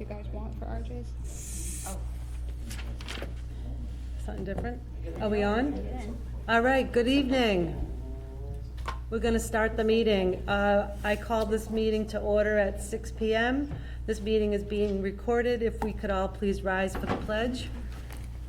you guys want for RJ's. Oh. Something different? Are we on? All right, good evening. We're going to start the meeting. I called this meeting to order at 6 p.m. This meeting is being recorded. If we could all please rise for the pledge.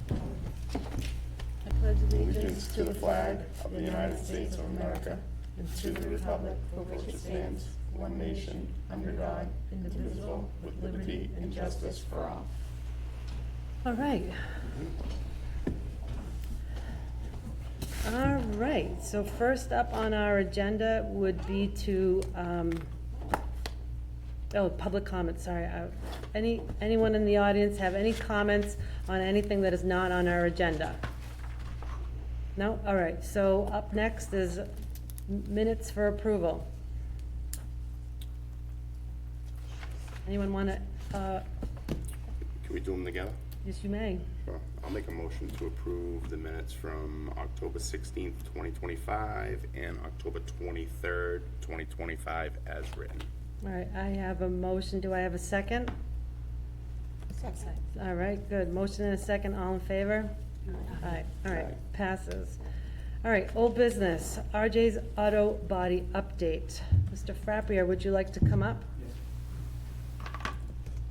I pledge Allegiance to the flag of the United States of America and to the republic for which it stands, one nation, under God, indivisible, with liberty and justice for all. All right. All right, so first up on our agenda would be to, public comments, sorry. Anyone in the audience have any comments on anything that is not on our agenda? No? All right, so up next is minutes for approval. Anyone want to, Can we do them together? yes, you may. Sure. I'll make a motion to approve the minutes from October 16th, 2025 and October 23rd, 2025 as written. All right, I have a motion. Do I have a second? Second. All right, good. Motion and a second. All in favor? Aye. All right, passes. All right, old business. RJ's Auto Body Update. Mr. Frappier, would you like to come up?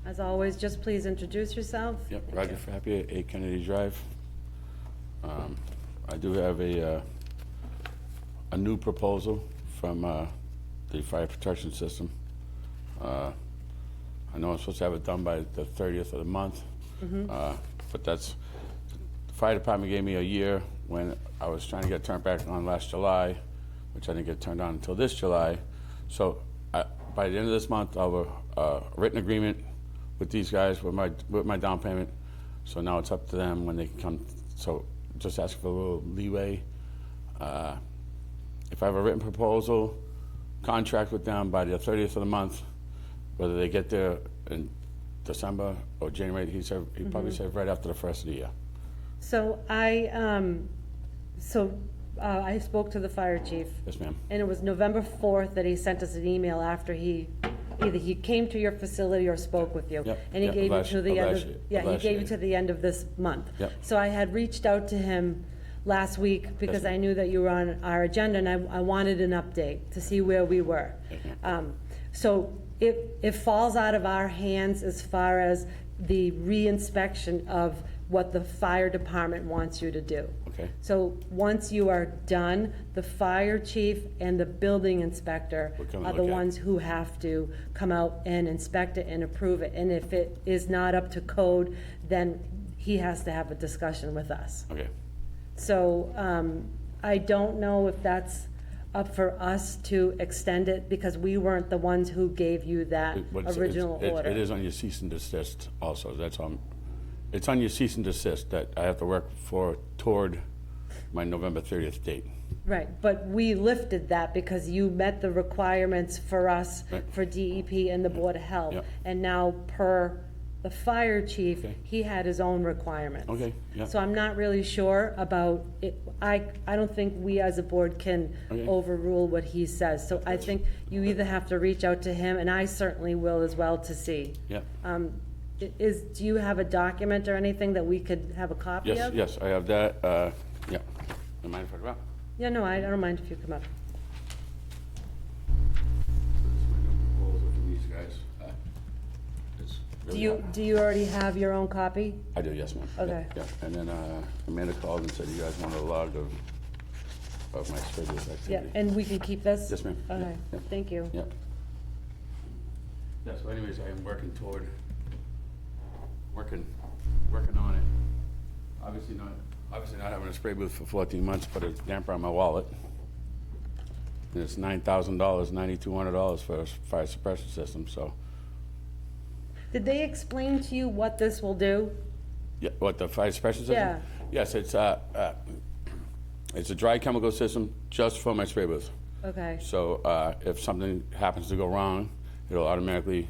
As always, just please introduce yourself. Yep, Roger Frappier, 8 Kennedy Drive. I do have a new proposal from the fire protection system. I know I'm supposed to have it done by the 30th of the month, but that's, the fire department gave me a year when I was trying to get turned back on last July, which I didn't get turned on until this July. So by the end of this month, I'll have a written agreement with these guys with my down payment. So now it's up to them when they can come. So just ask for a little leeway. If I have a written proposal, contract with them by the 30th of the month, whether they get there in December or January, he probably said right after the first of the year. So I spoke to the fire chief. Yes, ma'am. And it was November 4th that he sent us an email after either he came to your facility or spoke with you. Yep, And he yep, gave you last- to the end last of, year, yeah, he last gave you year. to the end of this month. Yep. So I had reached out to him last week because I knew that you were on our agenda and I wanted an update to see where we were. So it falls out of our hands as far as the re-inspection of what the fire department wants you to do. Okay. So once you are done, the fire chief and the building inspector Will come and are the look at it. ones who have to come out and inspect it and approve it. And if it is not up to code, then he has to have a discussion with us. Okay. So I don't know if that's up for us to extend it because we weren't the ones who gave you that original order. It is on your cease and desist also. That's on. It's on your cease and desist that I have to work toward my November 30th date. Right, but we lifted that because you met the requirements for us, Right. for DEP and the Board of Health. Yep. And now per the fire chief, Okay. he had his own requirements. Okay, yeah. So I'm not really sure about it. I don't think we as a board can Okay. overrule what he says. So I think you either have to reach out to him, and I certainly will as well to see. Yep. Do you have a document or anything that we could have a copy of? Yes, I have that. Yeah. Don't mind if I go out? Yeah, no, I don't mind if you come up. This is my new proposal from these guys. It's really Do you already have your own copy? I do, yes, ma'am. Okay. Yeah. And then Amanda called and said you guys want a log of my previous Yeah, activity. and we can keep this? Yes, ma'am. Yeah, Okay, yeah. thank you. Yeah. Yeah, so anyways, I am working on it. Obviously not having a spray booth for 14 months, but it's damper on my wallet. And it's $9,000, $9,200 for a fire suppression system, so. Did they explain to you what this will do? Yeah, what, the fire suppression system? Yeah. Yes, it's a dry chemical system just for my spray booth. Okay, So if something happens to go wrong, it'll automatically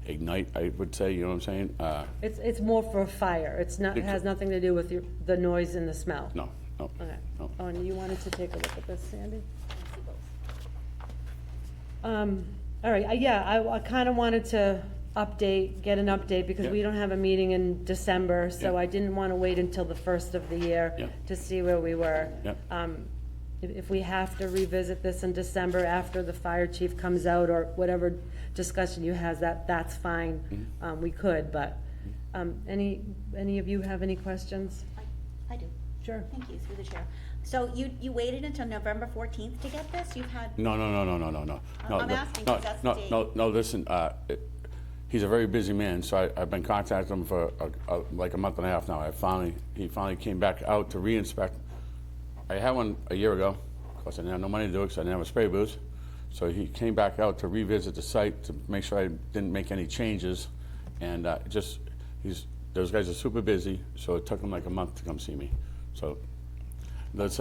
ignite, I would say, you know what I'm saying? it's more for a fire, it has nothing to do with the noise and the smell? No. Okay. No. Oh, and you wanted to take a look at this, Sandy? All right, yeah, I kind of wanted to get an update, because Yeah. we don't have a meeting in December, so Yeah. I didn't want to wait until the first of the year Yeah. to see where we were. Yeah. If we have to revisit this in December after the fire chief comes out, or whatever discussion you have, that's fine. Mm-hmm. We could, but, any of you have any questions? I do. Sure. Thank you, through the chair. So you waited until November 14th to get this? You've had, No. I'm asking No, 'cause that's no, the date. No, listen, he's a very busy man, so I've been contacting him for like a month and a half now. He finally came back out to re-inspect. I had one a year ago. Of course, I didn't have no money to do it because I didn't have a spray booth. So he came back out to revisit the site to make sure I didn't make any changes. And those guys are super busy, so it took him like a month to come see me. So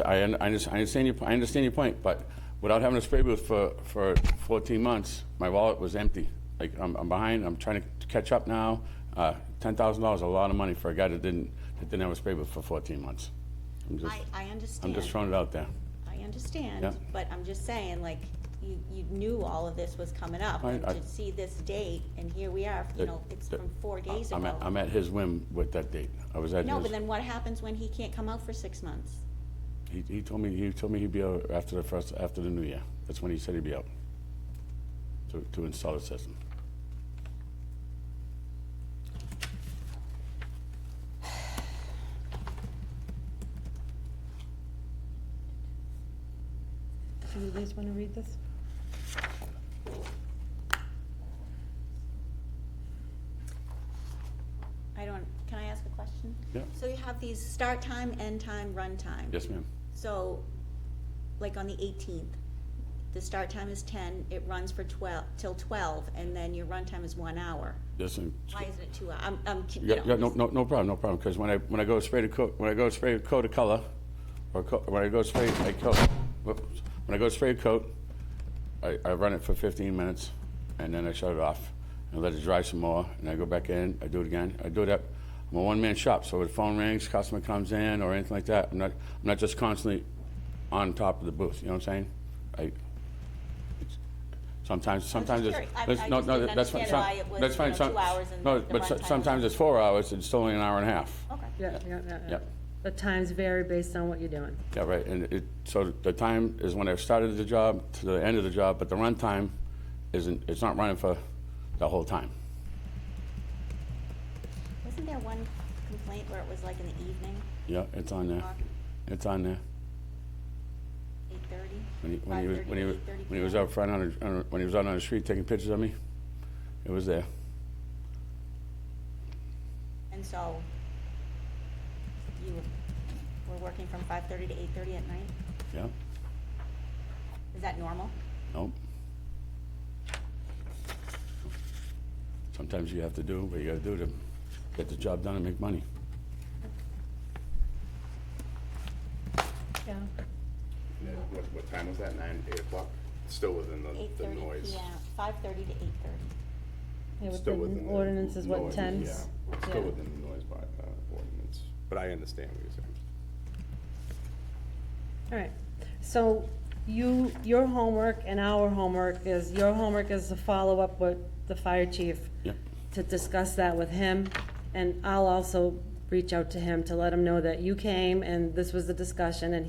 I understand your point, but without having a spray booth for 14 months, my wallet was empty. Like, I'm behind, I'm trying to catch up now. $10,000 is a lot of money for a guy that didn't have a spray booth for 14 months. I understand. I'm just throwing it out there. I understand, Yeah. but I'm just saying, like, you knew all of this was coming up. And I- to see this date, and here we are, it's from 4 days ago. I'm at his whim with that date. I was at No, his. but then what happens when he can't come out for 6 months? He told me he'd be out after the new year. That's when he said he'd be out to install the system. Do you guys want to read this? Can I ask a question? Yeah. So you have these start time, end time, run time. Yes, ma'am. So, like on the 18th, the start time is 10, it runs for 12, till 12, and then your run time is 1 hour. Listen. Why isn't it 2 hours? Yeah, no problem. Because when I go spray to coat a color, or when I go spray a coat, when I go spray a coat, I run it for 15 minutes, and then I shut it off and let it dry some more, and I go back in, I do it again. I do that. I'm a one-man shop, so if the phone rings, customer comes in, or anything like that, I'm not just constantly on top of the booth. You know what I'm saying? Sometimes it's curious. I just didn't understand why it was, that's fine. 2 hours and No, the but run time sometimes was- it's 4 hours. It's still only an hour and a half. Okay. Yeah. Yep. The times vary based on what you're doing. Yeah, right. And so the time is when I started the job to the end of the job, but the run time it's not running for the whole time. Wasn't there one complaint where it was like in the evening, Yeah, it's on there. It's on there. 8:30? When he was out front when he was out on the street taking pictures of me, it was there. And so, you were working from 5:30 to 8:30 at night? Yeah. Is that normal? Nope. Sometimes you have to do what you gotta do to get the job done and make money. Yeah. What time was that, 8 o'clock? Still within the 8:30 noise. p.m., 5:30 to 8:30. Yeah, with Still the within the ordinance is what, noise, 10? Yeah, Yeah. still within the noise by ordinance, but I understand what you're saying. All right, so your homework and our homework is to follow up with the fire chief, Yeah. to discuss that with him, and I'll also reach out to him to let him know that you came and this was the discussion, and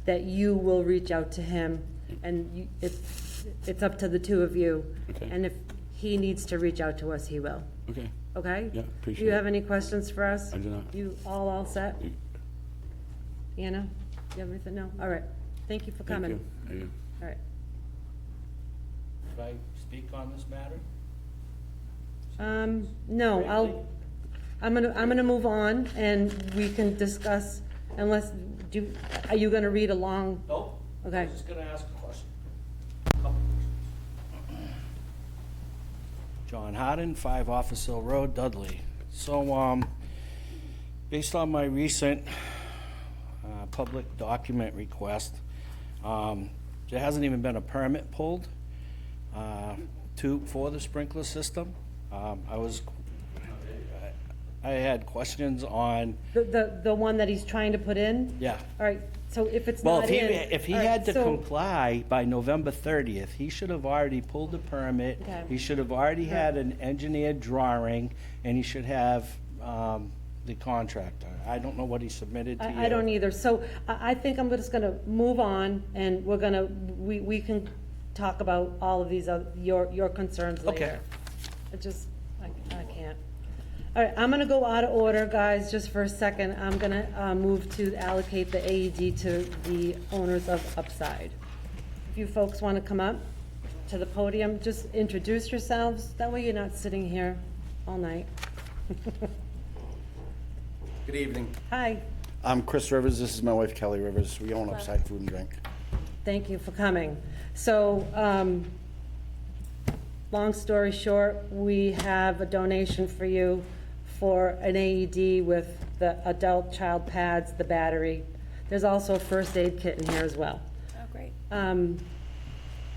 that you will reach out to him, and it's up to the two of you. Okay. And if he needs to reach out to us, he will, Okay. okay? Yeah, Do appreciate you it. have any questions for us? I do not. You all set? You- Anna, you have anything? No? All right, thank you for Thank coming. you. Thank you. All right. Could I speak on this matter? No, Briefly? I'm gonna move on, and we can discuss, are you gonna read along? Nope. Okay. I was just gonna ask a question. Couple questions. John Harden, 5 Office Hill Road, Dudley. So, based on my recent public document request, there hasn't even been a permit pulled for the sprinkler system. I had questions on, The one that he's trying to put in? yeah. All right, so if it's Well, not in. if he all right, had to so- comply by November 30th, he should have already pulled the permit. Okay. He should have already had an engineered drawing, and he should have the contractor. I don't know what he submitted to you. I don't either. So I think I'm just gonna move on, and we're gonna, we can talk about all of these, your concerns later. Okay. I can't. All right, I'm gonna go out of order, guys, just for a second. I'm gonna move to allocate the AED to the owners of Upside. If you folks wanna come up to the podium, just introduce yourselves. That way you're not sitting here all night. Good evening. Hi, I'm Chris Rivers. This is my wife Kelly Rivers. We own Upside Food and Drink. thank you for coming. So, long story short, we have a donation for you for an AED with the adult child pads, the battery. There's also a first aid kit in here as well. Oh, great.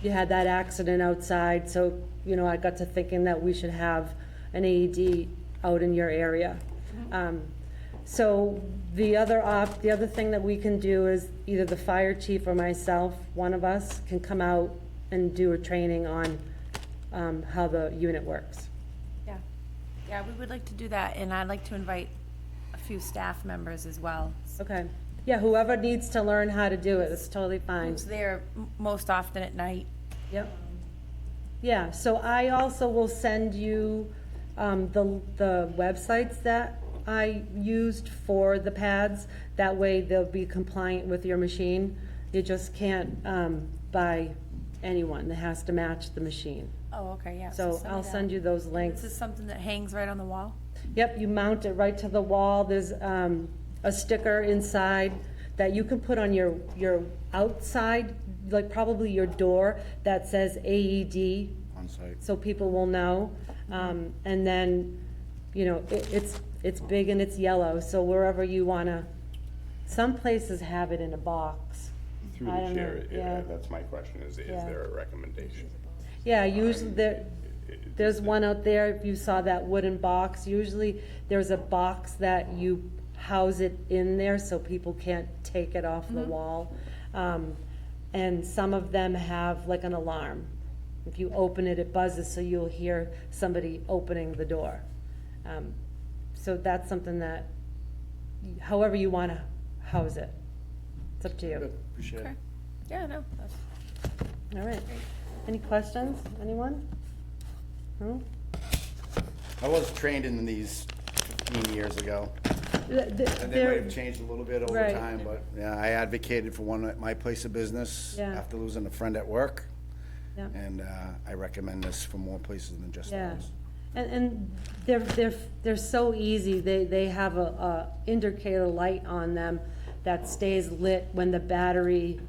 You had that accident outside, so, you know, I got to thinking that we should have an AED out in your area. So the other thing that we can do is either the fire chief or myself, one of us, can come out and do a training on how the unit works. Yeah. Yeah, we would like to do that, and I'd like to invite a few staff members as well. Okay. Yeah, whoever needs to learn how to do it, it's totally fine. Who's there most often at night? Yep. Yeah, so I also will send you the websites that I used for the pads. That way they'll be compliant with your machine. You just can't buy anyone. It has to match the machine. Oh, okay, yeah. So I'll send you those This links. is something that hangs right on the wall? Yep, you mount it right to the wall. There's a sticker inside that you can put on your outside, like probably your door, that says AED, On site. so people will know. And then, you know, it's big and it's yellow, so wherever you wanna, some places have it in a box. Through I the don't chair, know, yeah, yeah. that's my question, is Yeah. there a recommendation? Yeah, usually there's one out there, if you saw that wooden box, usually there's a box that you house it in there so people can't take it off the wall. And some of them have like an alarm. If you open it, it buzzes, so you'll hear somebody opening the door. So that's something that, however you wanna house it, it's up to you. Good, appreciate it. Okay. Yeah, no, that's, All right, any questions, anyone? No? I was trained in these 15 years ago. And they might They're- have changed a little bit over Right. time, but yeah, I advocated for one at my place of business Yeah. after losing a friend at work. Yeah. And I recommend this for more places than just Yeah, ours. and they're so easy, they have a indicator light on them that stays lit when the battery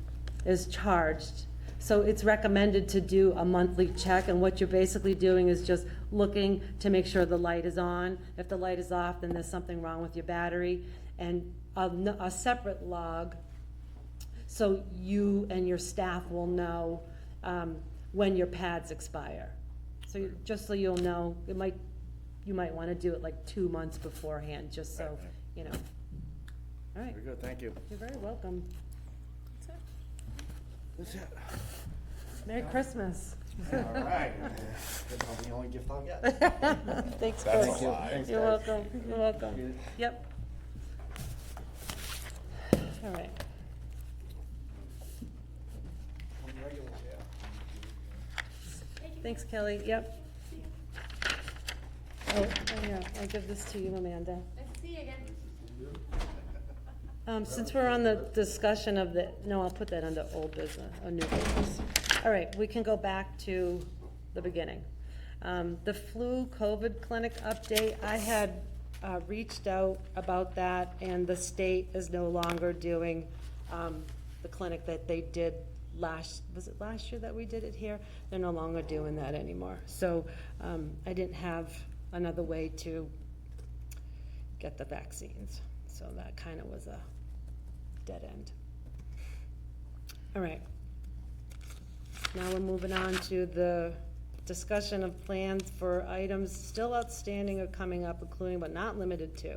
is charged. So it's recommended to do a monthly check, and what you're basically doing is just looking to make sure the light is on. If the light is off, then there's something wrong with your battery, and a separate log, so you and your staff will know when your pads expire. So just so you'll know, you might want to do it like 2 months beforehand, just so, you know. All right, Very good, thank you. you're very welcome. That's it. Merry Christmas. All right. That's probably the only gift I'll get. Thanks, That's Chris. a lot. You're welcome, you're welcome. Yep. All right. Thanks, Kelly, yep. Oh, yeah, I'll give this to you, Amanda. nice to see you again. Since we're on the discussion of no, I'll put that under old business, or new business. All right, we can go back to the beginning. The flu COVID clinic update, I had reached out about that, and the state is no longer doing the clinic that they did was it last year that we did it here? They're no longer doing that anymore. So I didn't have another way to get the vaccines. So that kind of was a dead end. All right. Now we're moving on to the discussion of plans for items still outstanding or coming up, including but not limited to.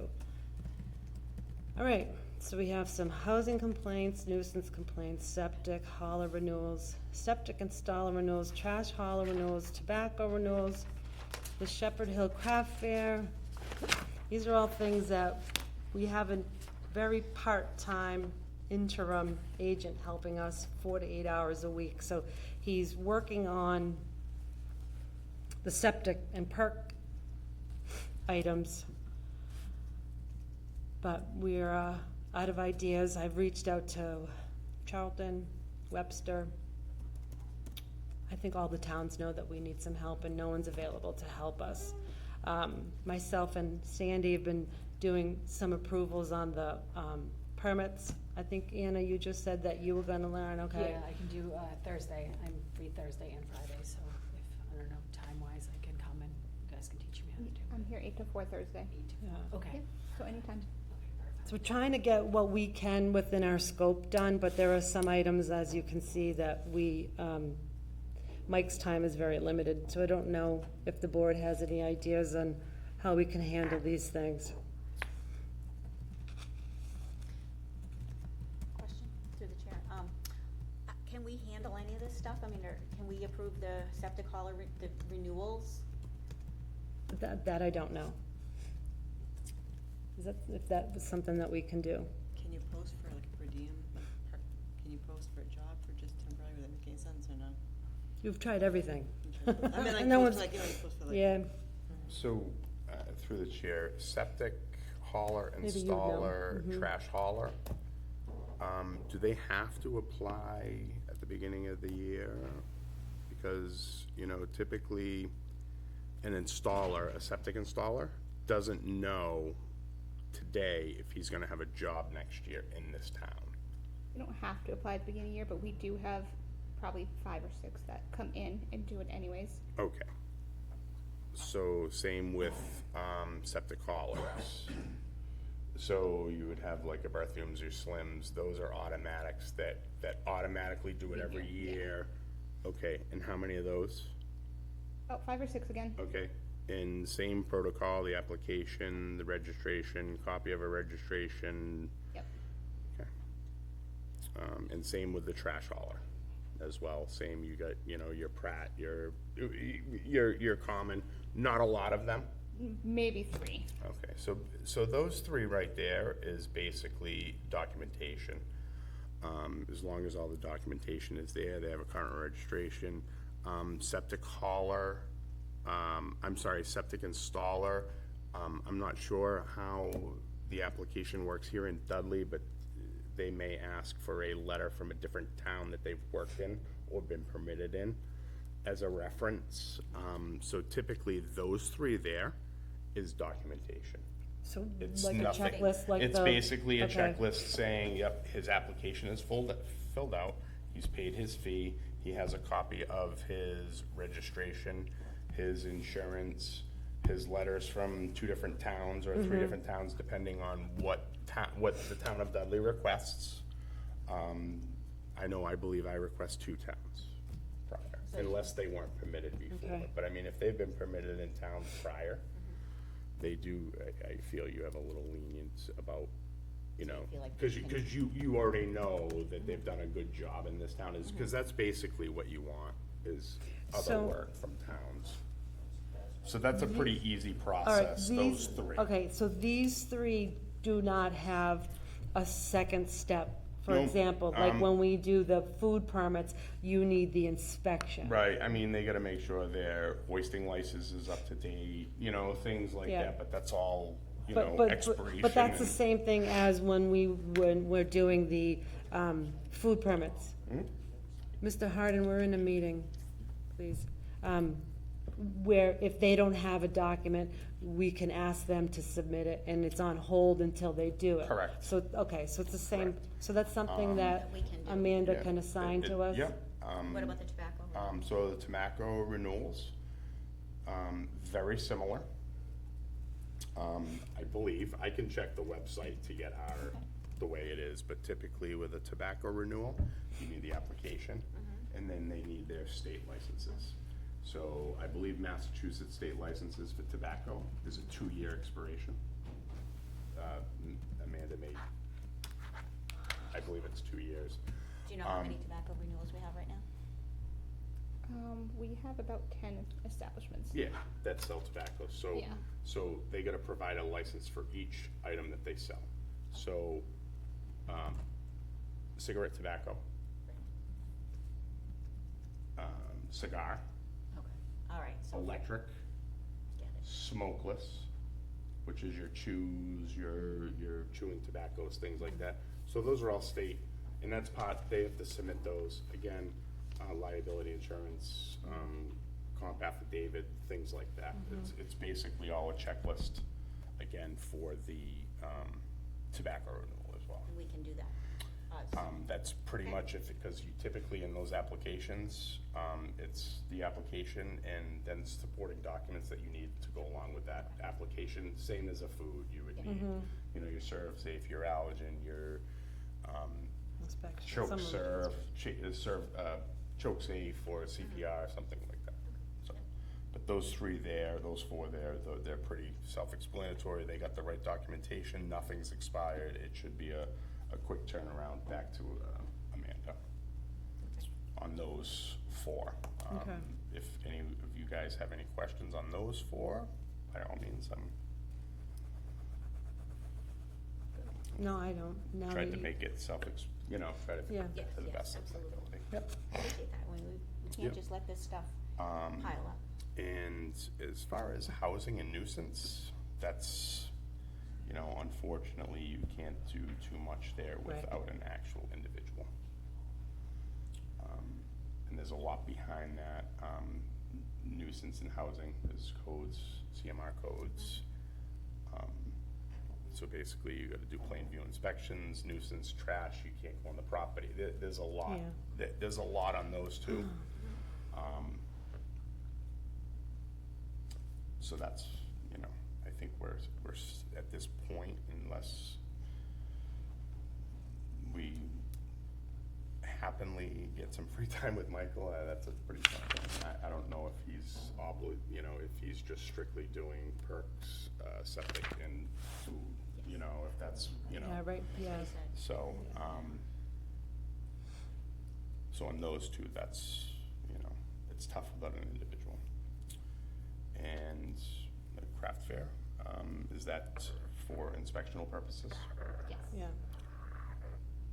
All right, so we have some housing complaints, nuisance complaints, septic, hauler renewals, septic installer renewals, trash hauler renewals, tobacco renewals, the Shepherd Hill Craft Fair. These are all things that we have a very part-time interim agent helping us 4 to 8 hours a week. So he's working on the septic and perk items. But we're out of ideas. I've reached out to Charlton, Webster. I think all the towns know that we need some help and no one's available to help us. Myself and Sandy have been doing some approvals on the permits. I think, Anna, you just said that you were gonna learn, okay? Yeah, I can do Thursday. I'm free Thursday and Friday, so if, I don't know, time-wise, I can come and you guys can teach me how to do I'm it. here 8 to 4 Thursday. Yeah. Okay. So anytime. So we're trying to get what we can within our scope done, but there are some items, as you can see, that we, Mike's time is very limited, so I don't know if the board has any ideas on how we can handle these things. Question through the chair. Can we handle any of this stuff? I mean, can we approve the septic hauler, the renewals? That I don't know. Is that, if that was something that we can do? Can you post for like a per diem, can you post for a job for just temporary, would that make any sense or no? You've tried everything. I mean, like, And no post one's- like, you know, you post for like. Yeah, So, through the chair, septic hauler, Maybe you know. installer, trash hauler, do they have to apply at the beginning of the year? Because, you know, typically, an installer, a septic installer, doesn't know today if he's gonna have a job next year in this town. You don't have to apply at the beginning of the year, but we do have probably 5 or 6 that come in and do it anyways. Okay. So same with septic haulers. So you would have like a Berthium's or Slims, those are automatics that automatically do it every year. Okay, and how many of those? About 5 or 6 again. Okay, and same protocol, the application, the registration, copy of a registration, Yep. okay. And same with the trash hauler as well, same, you got, you know, your Pratt, your common, not a lot of them. Maybe 3. Okay, so those 3 right there is basically documentation. As long as all the documentation is there, they have a current registration. Septic hauler, septic installer, I'm not sure how the application works here in Dudley, but they may ask for a letter from a different town that they've worked in or been permitted in as a reference. So typically, those 3 there is documentation. so It's like a nothing. checklist, like the. It's basically a okay. checklist saying, yep, his application is filled out, he's paid his fee, he has a copy of his registration, his insurance, his letters from 2 different towns or 3 different towns, depending on what the town of Dudley requests. I believe I request 2 towns prior, unless they weren't permitted before. Okay. But I mean, if they've been permitted in towns prior, they do, I feel you have a little lenience about, you know, feel like because you already know that they've done a good job in this town, is, because that's basically what you want, is other So- work from towns. So that's a pretty easy All right, process, those these, 3. okay, so these 3 do not have a second step. For Nope, example, like when we do the food permits, you need the inspection. Right, I mean, they gotta make sure their hoisting license is up to date, you know, things like Yeah. that, but that's all, you But, know, but, expiration. but that's the and- same thing as when we're doing the, food permits. Mr. Harden, we're in a meeting, please. Where if they don't have a document, we can ask them to submit it, and it's on hold until they do it. Correct. So, okay, so it's the same, so that's something that we can do. Amanda Yeah, can assign to us? Yep. What about the tobacco? So the tobacco renewals, very similar. I believe, I can check the website to get the way it is, but typically with a tobacco renewal, you need the application, and then they need their state licenses. So I believe Massachusetts state licenses for tobacco is a 2-year expiration. Amanda may, I believe it's 2 years. Do you know how many tobacco renewals we have right now? We have about 10 establishments. Yeah, that sell tobacco, so, Yeah. so they gotta provide a license for each item that they sell. So, cigarette tobacco, cigar, Okay. All right, so. electric, Get it. smokeless, which is your chews, your chewing tobaccos, things like that. So those are all state, and that's part, they have to submit those, again, liability insurance, comp affidavit, things like that. It's basically all a checklist, again, for the, tobacco renewal as well. And we can do that. That's pretty Okay. much it, because you typically in those applications, it's the application and then supporting documents that you need to go along with that application. Same as a food, you would need, you know, your serve safe, your allergen, your, Inspection, choke some of it. serve, choke safe or CPR, something like that. So, but those 3 there, those 4 there, they're pretty self-explanatory. They got the right documentation, nothing's expired. It should be a quick turnaround back to Amanda on those 4. Okay. If any of you guys have any questions on those 4, by all means, I'm No, I don't. Now tried that to you- make it try to Yeah. Yes, to the yes, best of my absolutely. ability. Yep. Appreciate that. We can't Yep. just let this stuff pile up. And as far as housing and nuisance, that's, you know, unfortunately, you can't do too much there Right. without an actual individual. And there's a lot behind that, nuisance and housing, there's codes, CMR codes. So basically, you gotta do plain view inspections, nuisance, trash, you can't go on the property, there's a lot. Yeah. There's a lot on those too. So that's, you know, I think we're at this point, unless we happily get some free time with Michael, that's a pretty tough thing. I don't know if he's if he's just strictly doing perks, septic and food, you know, if that's, you know. Yeah, right, yeah. So, so on those 2, that's, you know, it's tough without an individual. And the craft fair, is that for inspectional purposes? Yes.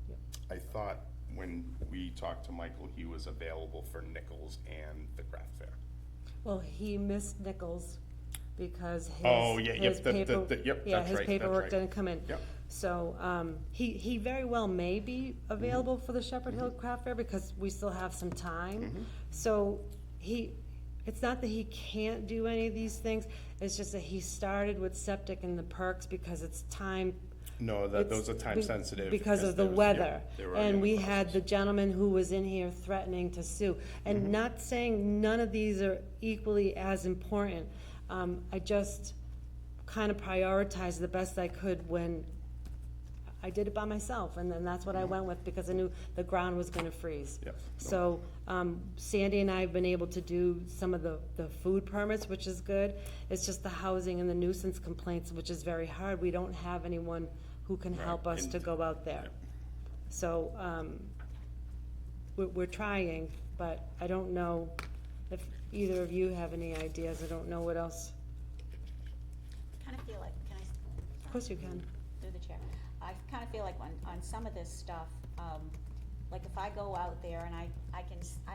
Yeah. I thought when we talked to Michael, he was available for Nichols and the craft fair. Well, he missed Nichols because his. Oh, yeah, yep, his yep, Yeah, that's his right, paperwork that's right. didn't come in. Yep. So, he very well may be available for the Shepherd Hill Craft Fair because we still have some time. So, it's not that he can't do any of these things, it's just that he started with septic and the perks because it's time. No, those are time sensitive. Because of the there was- weather. yeah, they were already And in we the had the process. gentleman who was in here threatening to sue. And not saying none of these are equally as important. I just kind of prioritized the best I could when I did it by myself. And then that's what I went with because I knew the ground was gonna freeze. Yep. So, Sandy and I have been able to do some of the food permits, which is good. It's just the housing and the nuisance complaints, which is very hard. We don't have anyone who can help us and- to go out there. Yep. So, we're trying, but I don't know if either of you have any ideas. I don't know what else. Kind of feel like, can I? Of course you can. Through the chair. I kind of feel like on some of this stuff, like if I go out there and I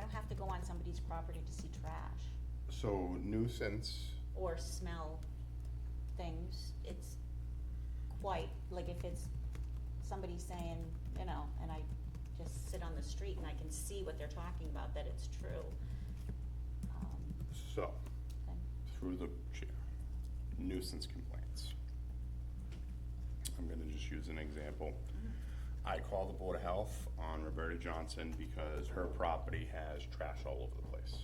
don't have to go on somebody's property to see trash So nuisance, or smell things. It's quite, like if it's somebody saying, you know, and I just sit on the street and I can see what they're talking about, that it's true. so, Okay. through the chair, nuisance complaints. I'm gonna just use an example. I call the Board of Health on Roberta Johnson because her property has trash all over the place.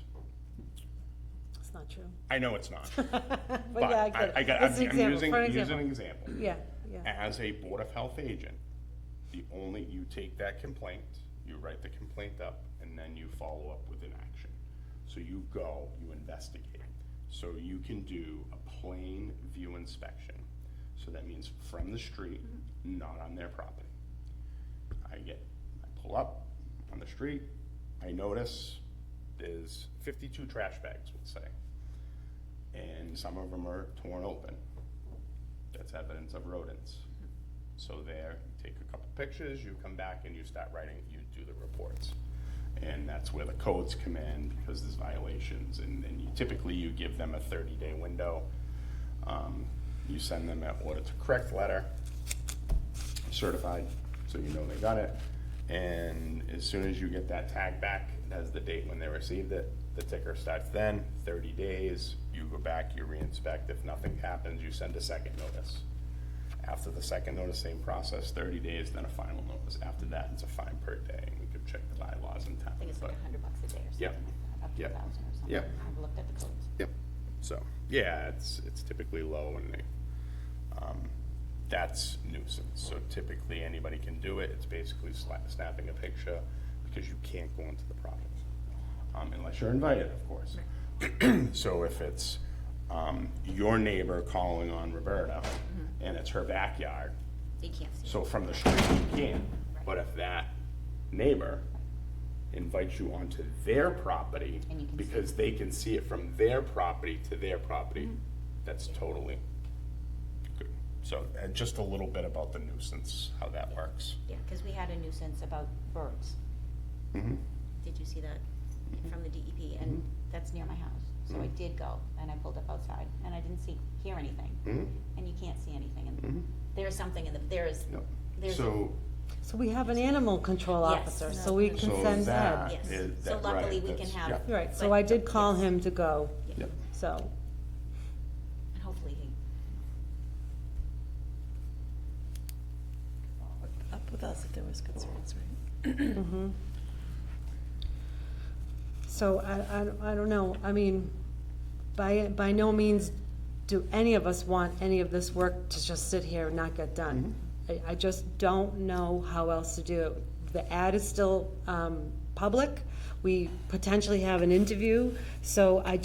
It's not true. I know it's not, But but yeah, I get it. It's an I'm example, using for an an example. example. Yeah, yeah. As a Board of Health agent, you take that complaint, you write the complaint up, and then you follow up with an action. So you go, you investigate. So you can do a plain view inspection. So that means from the street, not on their property. I pull up on the street, I notice there's 52 trash bags, we'll say. And some of them are torn open. That's evidence of rodents. So there, you take a couple pictures, you come back and you start writing, you do the reports. And that's where the codes come in, because there's violations, and you typically you give them a 30-day window. You send them an order to correct letter, certified, so you know they got it. And as soon as you get that tag back, it has the date when they received it. The ticker starts then, 30 days, you go back, you re-inspect. If nothing happens, you send a second notice. After the second notice, same process, 30 days, then a final notice. After that, it's a fine per day, and we could check the bylaws in town. I think it's like $100 a day or something Yep. like that, up to Yep. 1,000 or something. Yep. I've looked at the codes. Yep. So, yeah, it's typically low, and that's nuisance. So typically, anybody can do it. It's basically snapping a picture, because you can't go into the property. Unless you're invited, of course. So if it's your neighbor calling on Roberta, and it's her backyard, You can't see. so from the street you can. But if that neighbor invites you onto their property, And you can see because they can see it from their property to their property, that's totally good. So, just a little bit about the nuisance, how that works. Yeah, because we had a nuisance about birds. Mhm. Did you see that from the DEP? And that's near my house. So I did go, and I pulled up outside, and I didn't hear anything. Mhm. And you can't see anything, and there's something in the, there's, Yep. there's. So, So we have an animal control Yes. officer, so we can so send that Ed. Yes. is, So that, luckily right, we can that's- have- yeah. Right, so But- I did call yes. him to go, Yep. so. And hopefully he, Up with us if there was concerns, right? So I don't know, I mean, by no means do any of us want any of this work to just sit here and not get done. I just don't know how else to do it. The ad is still public, we potentially have an interview, so I'm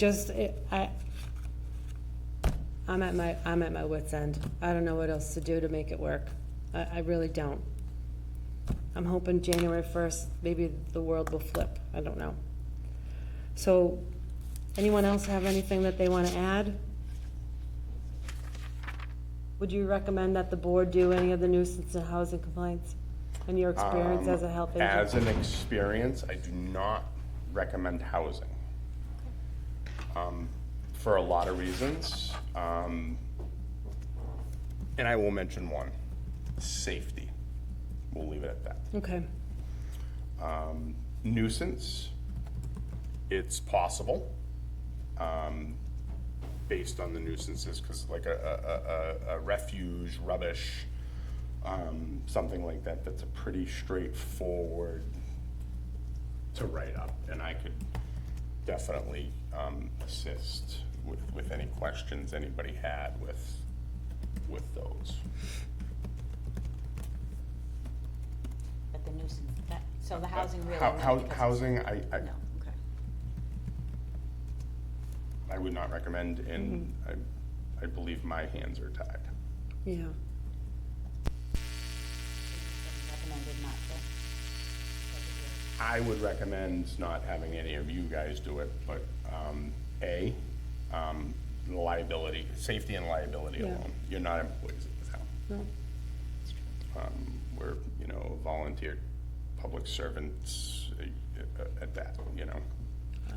at my wit's end. I don't know what else to do to make it work. I really don't. I'm hoping January 1st, maybe the world will flip, I don't know. So, anyone else have anything that they want to add? Would you recommend that the board do any of the nuisance and housing complaints? In your experience as a health agent? As an experience, I do not recommend housing. For a lot of reasons. And I will mention one, safety. We'll leave it at that. Okay, Nuisance, it's possible, based on the nuisances, because like a refuge, rubbish, something like that, that's a pretty straightforward to write up, and I could definitely assist with any questions anybody had with those. but the nuisance, that, so the housing really. How- no, how- because it's- housing, No, okay. I would not recommend, and I believe my hands are tied. yeah. Recommended not to. I would recommend not having any of you guys do it, but, the liability, safety and liability Yeah. alone. You're not employees of the town. No. We're, volunteer public servants at that,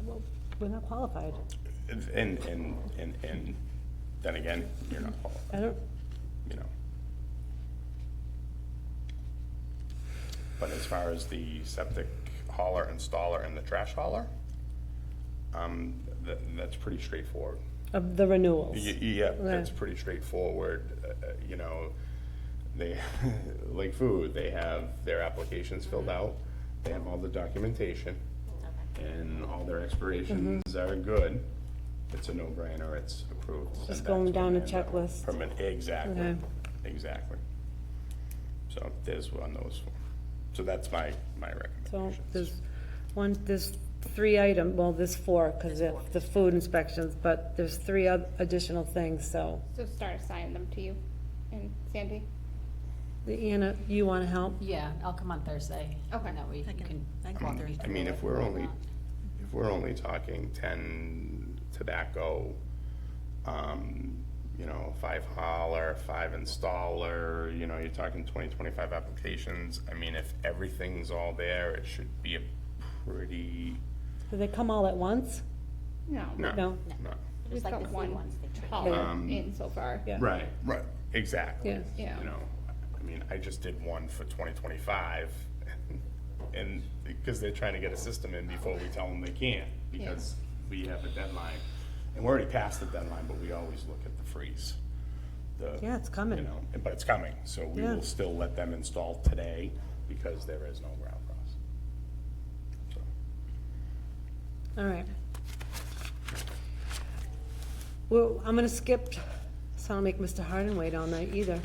Well, we're not qualified. And then again, you're not qualified, I don't, But as far as the septic hauler, installer, and the trash hauler, that's pretty straightforward. of the renewals. Yeah, that's pretty straightforward. They, like food, they have their applications filled out, they have all the documentation, and all their expirations are good. It's a no-brainer, it's approved. sent Just back going to down a them, and checklist. Exactly, Okay. exactly. So there's one of those. So that's my So recommendations. there's three item, well, there's four, because of the food inspections, but there's three additional things, so. So start assigning them to you and Sandy. Anna, you wanna help? Yeah, I'll come on Thursday. Okay. And that way you I can can walk walk me Thursday. I mean, through if it we're and only, whatnot. if we're only talking 10 tobacco, you know, 5 hauler, 5 installer, you know, you're talking 20, 25 applications. I mean, if everything's all there, it should be a pretty, Do they come all at once? No. no, No. no. We've Just like got the food one ones, they trick you. hauler in so far. Yeah. Right, exactly. Yeah. Yeah. You know, I mean, I just did one for 2025, and, because they're trying to get a system in before we tell them they can't, because we have a deadline. And we're already past the deadline, but we always look at the freeze. Yeah, it's coming. You know, but it's coming, so we Yeah. will still let them install today, because there is no ground frost. So. All right. Well, I'm gonna skip, so I don't make Mr. Hardin wait all night either.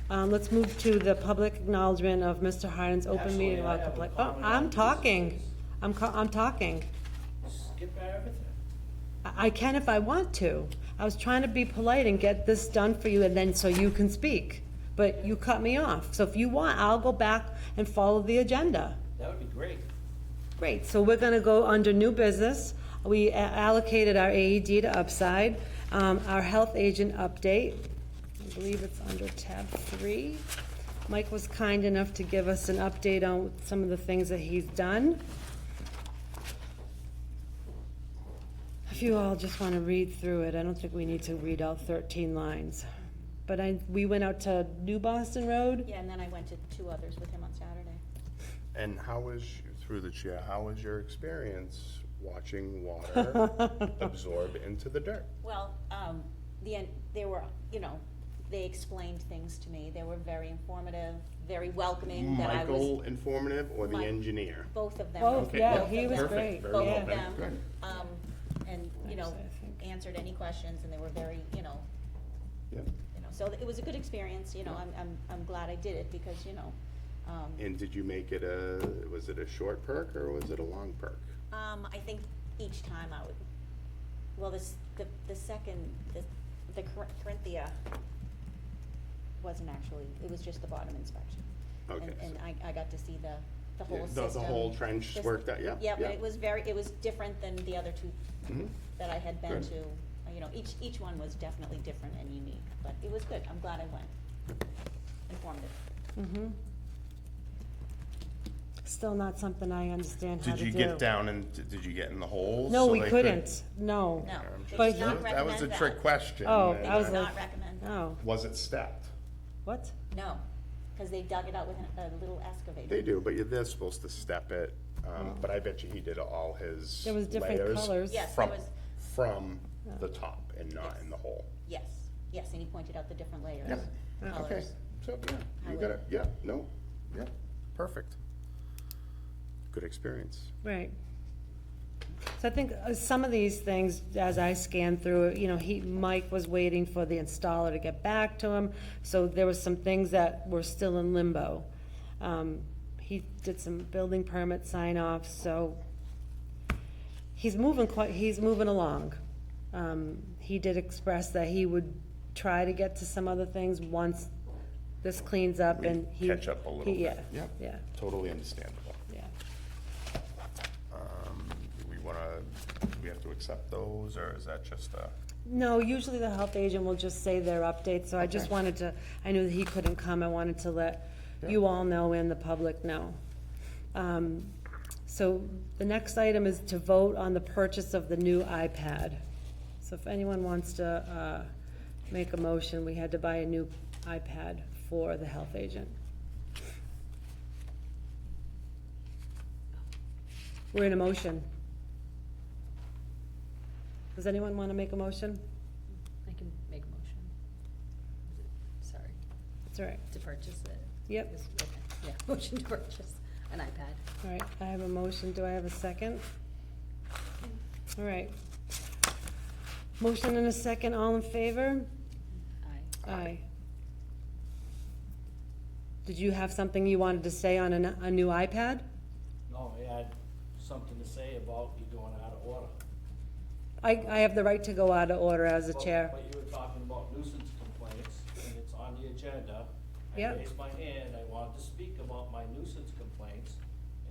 Let's move to the public acknowledgement of Mr. Hardin's open meeting law complaint. Oh, I'm talking. I'm talking. Skip everything. I can if I want to. I was trying to be polite and get this done for you and then so you can speak. But you cut me off. So if you want, I'll go back and follow the agenda. That would be great. Great, so we're gonna go under new business. We allocated our AED to Upside. Our health agent update, I believe it's under tab 3. Mike was kind enough to give us an update on some of the things that he's done. If you all just wanna read through it, I don't think we need to read all 13 lines. But we went out to New Boston Road. Yeah, and then I went to 2 others with him on Saturday. And how was, through the chair, how was your experience watching water absorb into the dirt? Well, they were, you know, they explained things to me. They were very informative, very welcoming, that I was, Michael informative or the Mike. engineer? both of them. Both, Okay, yeah, both. he was Perfect. great, Very Both well of then. them, Good. and, you know, Actually, I think- answered any questions, and they were very, you know, Yeah. so it was a good experience, you know, I'm glad I did it, because, you know, And did you make it was it a short perk or was it a long perk? I think each time I would, well, the second, the Corinthia wasn't actually, it was just the bottom inspection. Okay, And so- I got to see the whole Yeah, system. the whole trench This- worked out, yeah. Yeah, but it was different than the other 2 Mhm. that I had been Good. to. You know, each one was definitely different and unique, but it was good. I'm glad I went. Informative. Mm-hmm. Still not something I understand how to Did do. you get down and, did you get in the holes? No, so we they couldn't, no. No, they But did not he- That was a recommend trick that. question. Oh, They I was did like- not recommend that. Oh, Was it stepped? what? No, because they dug it out with a little excavator. They do, but they're supposed to step it, but I bet you he did all his There was different layers colors. Yes, from, there was- from the top and not Yes. in the hole. Yes, and he pointed out the different layers, Yep. Okay, colors. so, yeah, How you it- got it, yeah, no, yeah, perfect. Good experience. Right. So I think some of these things, as I scanned through it, you know, Mike was waiting for the installer to get back to him, so there was some things that were still in limbo. He did some building permit sign-offs, so he's moving along. He did express that he would try to get to some other things once this cleans up and he. Catch up a little bit. Yeah, Yep. yeah, Totally understandable. yeah. Do we have to accept those, or is that just a? No, usually the health agent will just say their updates, so I just Okay. wanted to, I knew that he couldn't come, I wanted to let you all know and the public know. So the next item is to vote on the purchase of the new iPad. So if anyone wants to make a motion, we had to buy a new iPad for the health agent. We're in a motion. Does anyone want to make a motion? I can make a motion. Sorry, It's all right. to purchase it. Yep. Yes, okay, yeah, motion to purchase an iPad. All right, I have a motion. Do I have a second? All right. Motion and a second. All in favor? Aye. Aye. Did you have something you wanted to say on a new iPad? No, I had something to say about you going out of order. I have the right to go out of order as a chair. But you were talking about nuisance complaints, and it's on the agenda. Yep. I raised my hand, I wanted to speak about my nuisance complaints,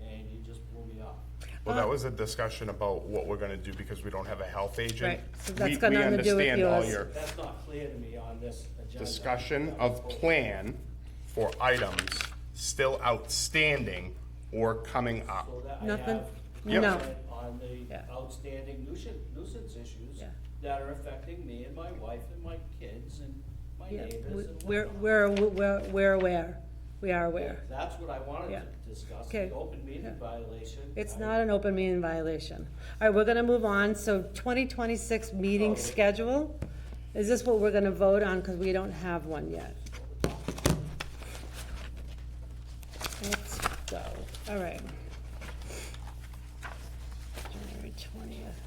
and you just blew me off. Well, that was a discussion about what we're gonna do because we don't have a health agent. Right, so that's We- got nothing to do with We understand all yours. your That's not clear to me on this agenda. discussion of plan for items still outstanding or coming up. So that I Nothing- have Yep. no. comment on the Yeah. outstanding nuisance issues Yeah. that are affecting me and my wife and my kids and my Yeah, neighbors and we're, whatnot. we're aware. We are aware. That's what I wanted Yeah. to discuss, Okay. the open meeting Yeah. violation. It's I- not an open meeting violation. All right, we're gonna move on. So 2026 meeting Okay. schedule. Is this what we're gonna vote on? Because we don't have one yet. Let's go. All right. January 20th.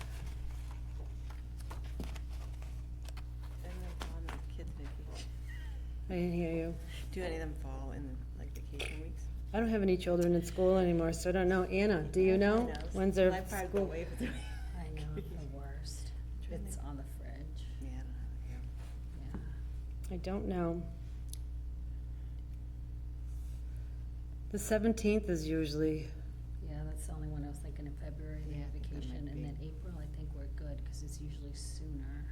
And like on the kids' vacation. I didn't hear you. Do any of them fall in like vacation weeks? I don't have any children in school anymore, so I don't know. Anna, do you know? When's their I probably go school? away for 3 I know, the worst. It's on the fridge, Yeah, I don't have it, yeah. I don't know. The 17th is usually, Yeah, that's the only one I was thinking in February, we Yeah, have I think that vacation, might and be. then April, I think we're good, cause it's usually sooner.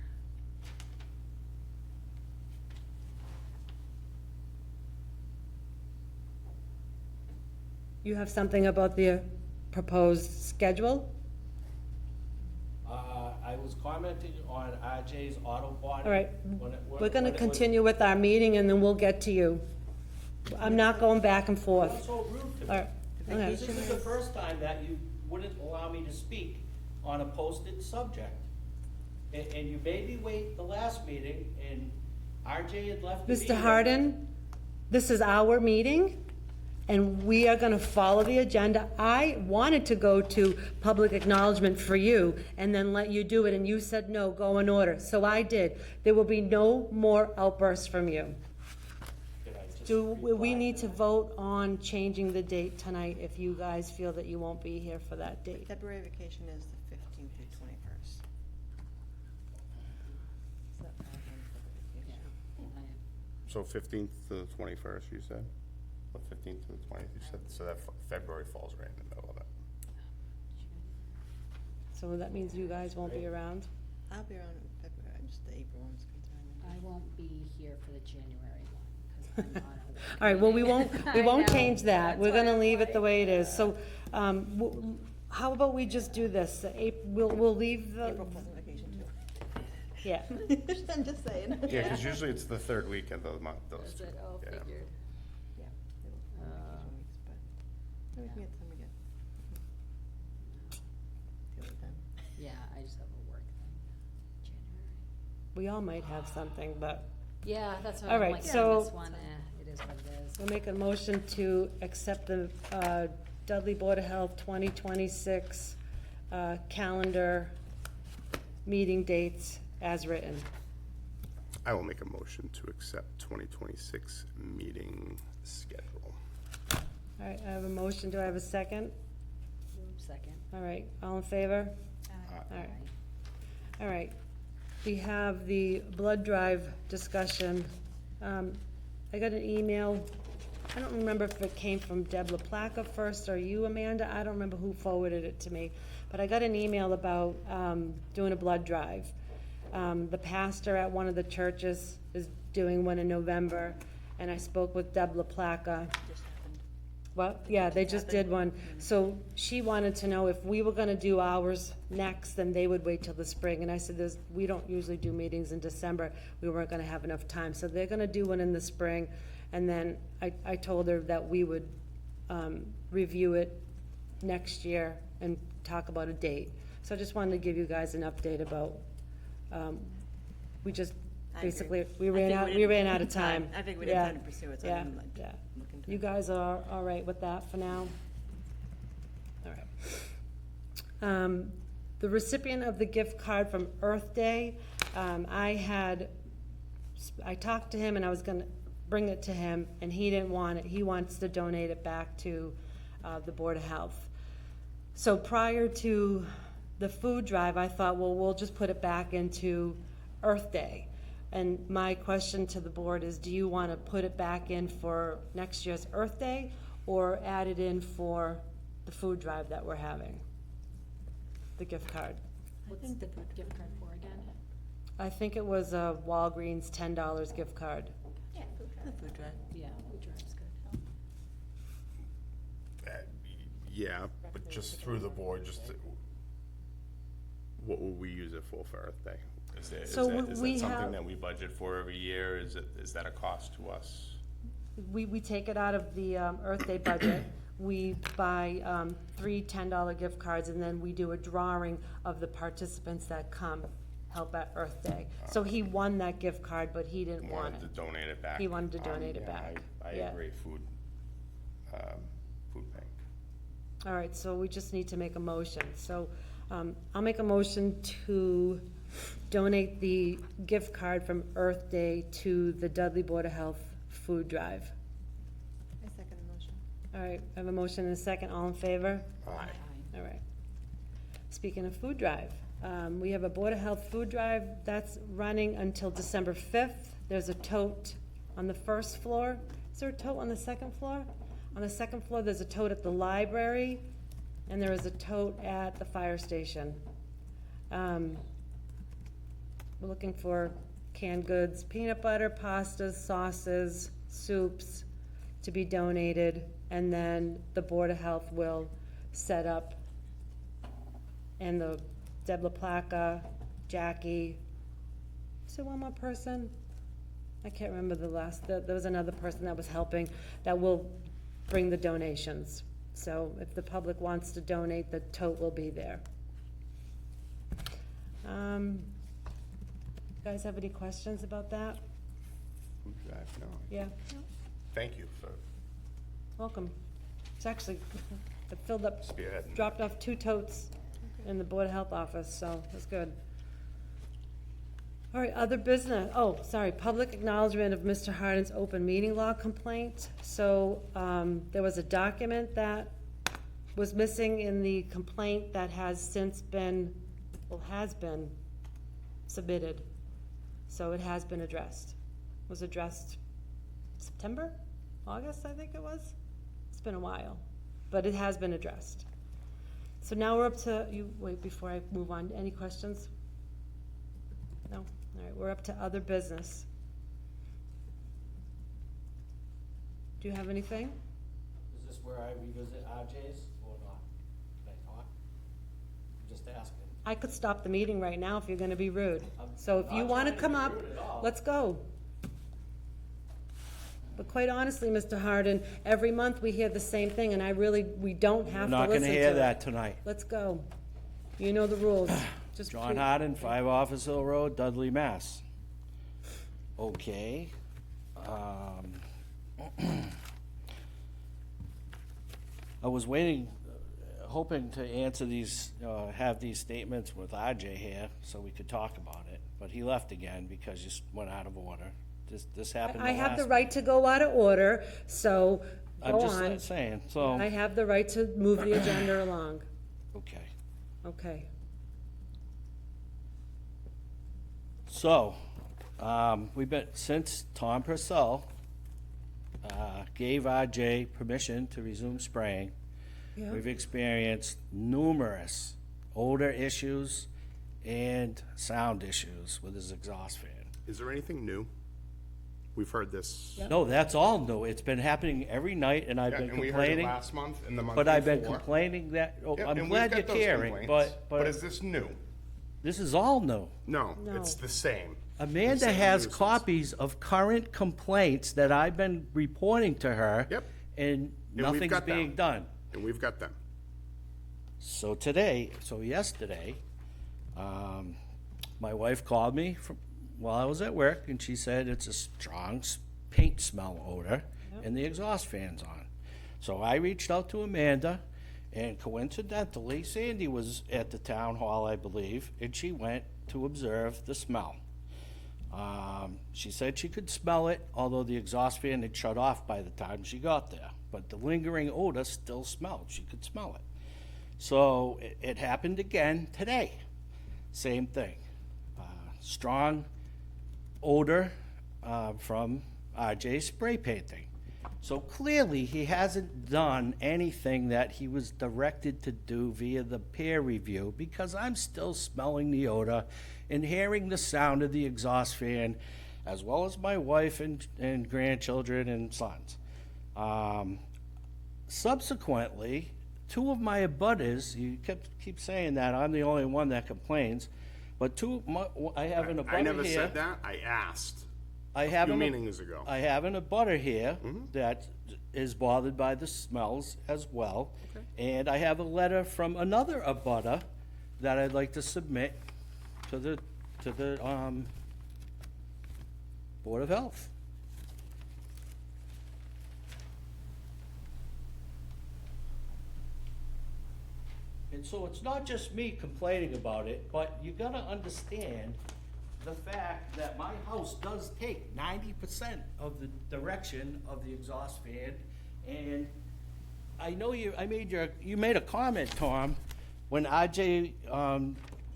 you have something about the proposed schedule? I was commenting on RJ's auto body. All right, when it- we're when gonna it was- continue with our meeting and then we'll get to you. I'm not going back and That's forth. so rude to me. All right, okay. This is the first time that you wouldn't allow me to speak on a posted subject. And you made me wait the last meeting, and RJ had left the meeting. Mr. Harden, this is our meeting, and we are gonna follow the agenda. I wanted to go to public acknowledgement for you, and then let you do it, and you said, no, go in order. So I did. There will be no more outbursts from you. Did I just Do, we reply need to that? vote on changing the date tonight if you guys feel that you won't be here for that date? February vacation is the 15th through 21st. So that falls on February Yeah. vacation. So 15th to the 21st, you said? Or 15th to the 20th, you said, so that February falls right in the middle of it. So that means you guys won't be around? I'll be around in February, just the April one's concerned. I won't be here for the January one, cause I'm on a work All right, well, we meeting. won't I know, change that. We're that's why gonna I'm leave it the like, way it is. So, how about we just do this? We'll leave the, April falls on vacation too. yeah. I'm just saying. Yeah, because usually it's the third week of the month, those Is two. it, oh, Yeah. figured. Yeah, April falls on vacation weeks, but maybe we can get some again. Deal with them. Yeah, I just have a work thing, January. We all might have something, but Yeah, that's what All I'm right, like, so- this one, it is what it is. we'll make a motion to accept the Dudley Board of Health 2026 calendar meeting dates as written. I will make a motion to accept 2026 meeting schedule. All right, I have a motion. Do I have a second? Second. All right, all in favor? All right. All right, we have the blood drive discussion. I got an email, I don't remember if it came from Deb LaPlaca first or you, Amanda, I don't remember who forwarded it to me, but I got an email about doing a blood drive. The pastor at one of the churches is doing one in November, and I spoke with Deb LaPlaca. Just happened. What? Yeah, they just did one. So she wanted to know if we were gonna do ours next, then they would wait till the spring. And I said, we don't usually do meetings in December. We weren't gonna have enough time. So they're gonna do one in the spring. And then I told her that we would, review it next year and talk about a date. So I just wanted to give you guys an update about, we just, I agree. basically, we I ran think out, we we didn't ran have out of time. I think we didn't Yeah, have time to pursue it, so I yeah, didn't like yeah. look into it. You guys are all right with that for now? All right. The recipient of the gift card from Earth Day, I talked to him and I was gonna bring it to him, and he didn't want it. He wants to donate it back to the Board of Health. So prior to the food drive, I thought, well, we'll just put it back into Earth Day. And my question to the board is, do you want to put it back in for next year's Earth Day or add it in for the food drive that we're having? The gift card. What's the gift card for again? I think it was a Walgreens $10 gift card. Yeah, food truck. The food drive. Yeah, food drive's good. Yeah, but just through the board, what will we use it for Earth Day? Is So that we something have- that we budget for every year? Is that a cost to us? We take it out of the Earth Day budget. We buy 3 $10 gift cards, and then we do a drawing of the participants that come help at Earth Day. So he won that gift card, but he didn't want Wanted to it. donate it back. He wanted to donate it Yeah, back. I Yeah. agree, food bank. All right, so we just need to make a motion. So I'll make a motion to donate the gift card from Earth Day to the Dudley Board of Health food drive. I second the motion. All right, I have a motion and a second. All in favor? Aye. All right. Speaking of food drive, we have a Board of Health food drive that's running until December 5th. There's a tote on the first floor. Is there a tote on the second floor? On the second floor, there's a tote at the library, and there is a tote at the fire station. We're looking for canned goods, peanut butter, pastas, sauces, soups to be donated, and then the Board of Health will set up, and the Deb LaPlaca, Jackie, is there one more person? I can't remember the last, there was another person that was helping, that will bring the donations. So if the public wants to donate, the tote will be there. Guys have any questions about that? Food drive, no. Yeah, Thank you for welcome. It's actually, it filled up, spearheading. dropped off 2 totes in the Board of Health office, so that's good. All right, other business, oh, sorry, public acknowledgement of Mr. Harden's open meeting law complaint. So, there was a document that was missing in the complaint that has since been, has been submitted. So it has been addressed. Was addressed September, August, I think it was? It's been a while, but it has been addressed. So now we're up to, wait, before I move on, any questions? No? All right, we're up to other business. Do you have anything? Is this where I revisit RJ's or not? Can I talk? I'm just asking. I could stop the meeting right now if you're gonna be rude. So if you not wanna trying to come be up, rude at all. let's go. But quite honestly, Mr. Harden, every month we hear the same thing, and we don't have to listen to it. Not gonna hear that tonight. Let's go. You know the rules. Just John please- Harden, 5 Office Hill Road, Dudley, Mass. Okay. I was waiting, hoping to answer these, have these statements with RJ here so we could talk about it, but he left again because you went out of order. This happened I have the last- right to go out of order, so I'm go just on. saying, so, I have the right to move the agenda along. okay. Okay. So, we've been, since Tom Purcell gave RJ permission to resume spraying, Yeah. we've experienced numerous odor issues and sound issues with his exhaust fan. Is there anything new? We've heard this. No, that's all new. It's been happening every night, and I've Yeah, been and we heard it complaining. last month and the month But I've been before. complaining that, oh, Yep, I'm and we've glad got you're those caring, complaints, but is this new? this is all new. No, No. it's the same. Amanda Same has nuisance. copies of current complaints that I've been reporting to her. Yep. And we've nothing's got them. being done. And we've got them. So yesterday, my wife called me while I was at work, and she said it's a strong paint smell odor, and the exhaust fan's on. So I reached out to Amanda, and coincidentally, Sandy was at the town hall, I believe, and she went to observe the smell. She said she could smell it, although the exhaust fan had shut off by the time she got there. But the lingering odor still smelled. She could smell it. So it happened again today. Same thing. Strong odor from RJ's spray painting. So clearly, he hasn't done anything that he was directed to do via the peer review, because I'm still smelling the odor and hearing the sound of the exhaust fan, as well as my wife and grandchildren and sons. Subsequently, two of my abutters, you keep saying that I'm the only one that complains, but I have an abutter here. I never said that. I asked I a have few an- meetings ago. I have an abutter here that is bothered by the smells as well. And I have a letter from another abutter that I'd like to submit to the Board of Health. And so it's not just me complaining about it, but you gotta understand the fact that my house does take 90% of the direction of the exhaust fan. And I know you made a comment, Tom, when RJ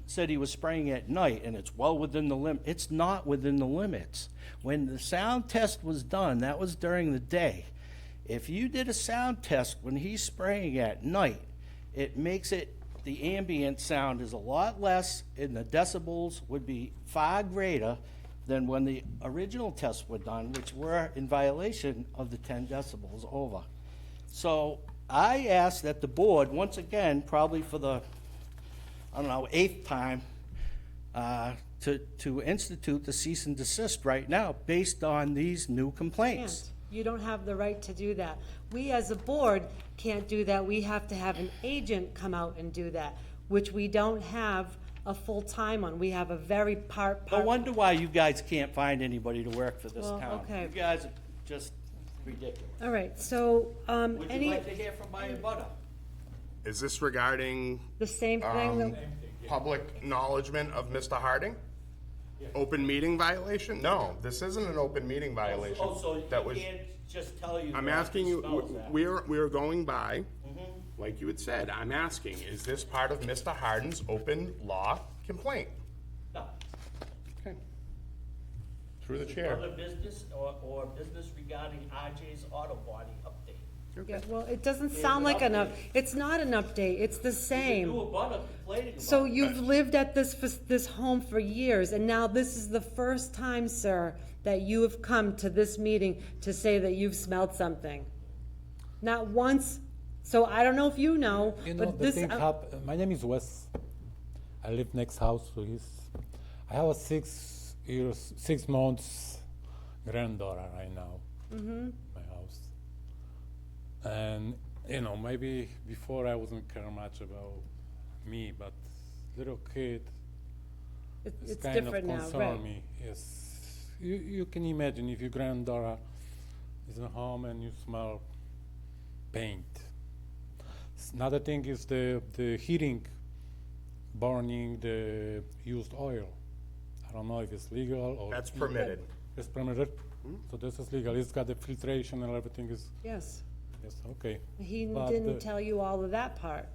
said he was spraying at night, and it's well within the limit. It's not within the limits. When the sound test was done, that was during the day. If you did a sound test when he's spraying at night, it makes it, the ambient sound is a lot less, and the decibels would be far greater than when the original tests were done, which were in violation of the 10 decibels over. So I asked that the board, once again, probably for the, 8th time, to institute the cease and desist right now, based on these new complaints. Can't. You don't have the right to do that. We, as a board, can't do that. We have to have an agent come out and do that, which we don't have a full time on. We have a very No wonder why you guys can't find anybody to work for this Well, town. okay. You guys are just ridiculous. All right, so, Would you any, like to hear from my abutter? Is this regarding the same thing that, public acknowledgement of Mr. Harding? Open meeting violation? No, this isn't an open meeting violation. Oh, so That you was. can't just tell you. I'm that asking he you, smells that. we're going by, like you had said, I'm asking, is this part of Mr. Hardin's open law complaint? No. Okay. Through the chair. Other business or business regarding RJ's auto body update. yeah, well, it doesn't sound like an enough. update. It's not an update, it's the New same. abutter complaining about So it. you've lived at this home for years, and now this is the first time, sir, that you have come to this meeting to say that you've smelled something. Not once, so I don't know if you know, You know, but the this, thing my name is Wes. I live next house to his. I have a 6 months granddaughter right now. My house. And maybe before I wasn't care much about me, but little kid, it's kind different of now, concern right? me. Yes, you can imagine if your granddaughter is at home and you smell paint. Another thing is the heating, burning the used oil. I don't know if it's legal or That's permitted. it's permitted. So this is legal. It's got the filtration and everything is Yes, yes okay. he But didn't the- tell you all of that part.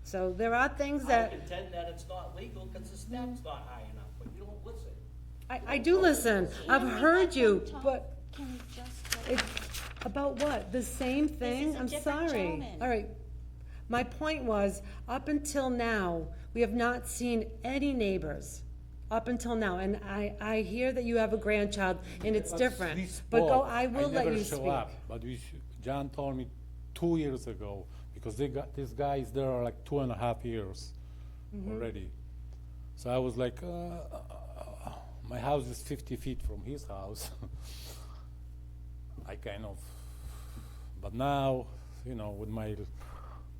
So there are things I that, contend that it's not legal because the step's not high enough, but you don't listen. I do listen, I've Can we heard let you, them talk? but Can we just go? it, about what? The same thing? is a I'm different sorry. gentleman. All right. My point was, up until now, we have not seen any neighbors. Up until now, and I hear that you have a grandchild, and it's But different. we But go, spoke. I will let never you show speak. Up, but John told me 2 years ago because this guy is there like 2.5 years Mm-hmm. already. So I was like, my house is 50 feet from his house. I kind of, but now, with my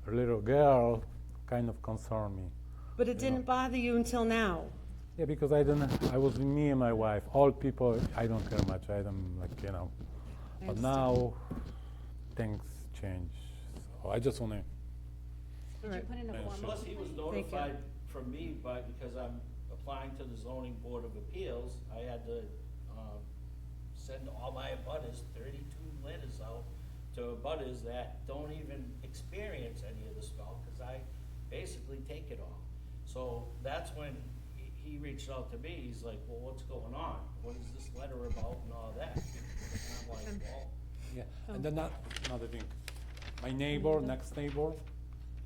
little girl, kind of concern me. But it didn't bother you until now. Yeah, because I was with me and my wife. Old people, I don't care much. I don't I But understand. now, things change. So I just want to. Did you put in a formal Plus, he was complaint? notified from me, but because I'm applying to the zoning board of appeals, I had to, send all my abutters 32 letters out to abutters that don't even experience any of the smell, because I basically take it all. So that's when he reached out to me, he's like, well, what's going on? What is this letter about and all that? And I'm like, well, Yeah, and then another thing, my neighbor, next neighbor,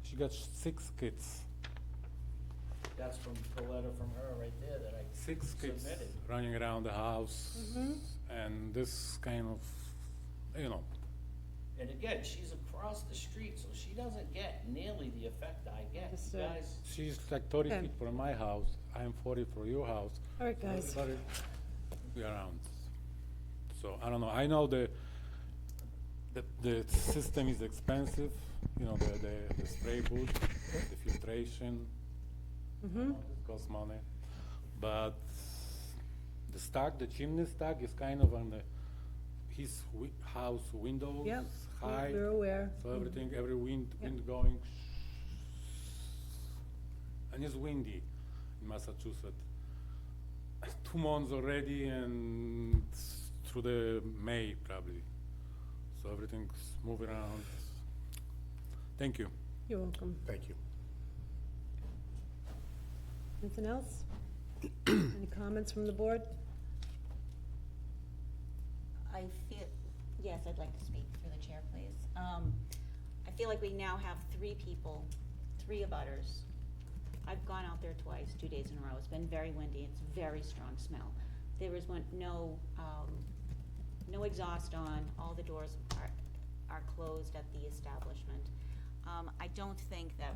she got 6 kids. that's from the letter from her right there that I 6 kids submitted. running around the house, and this kind of, you know, And again, she's across the street, so she doesn't get nearly the effect I get. You Understood. guys, she's like 30 Okay. feet from my house, I'm 40 from your house. All right, guys. Everybody be around. So, I don't know, I know the system is expensive, you know, the spray booth, the filtration, it costs money. But the stack, the chimney stack is kind of on his house windows, Yep, high. we're aware. So everything, every wind Yep. going, and it's windy in Massachusetts. 2 months already and through the May probably. So everything's moving around. Thank you. You're welcome. Thank you. Anything else? Any comments from the board? I feel, yes, I'd like to speak through the chair, please. I feel like we now have 3 people, 3 abutters. I've gone out there twice, 2 days in a row. It's been very windy. It's very strong smell. There was no exhaust on. All the doors are closed at the establishment. I don't think that,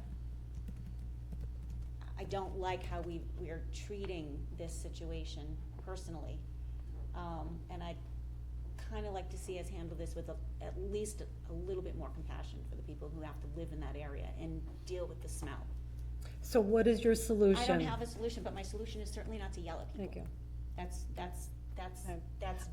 I don't like how we're treating this situation personally. And I'd kind of like to see us handle this with at least a little bit more compassion for the people who have to live in that area and deal with the smell. So what is your solution? I don't have a solution, but my solution is certainly not to yell at people. Thank you. That's Okay.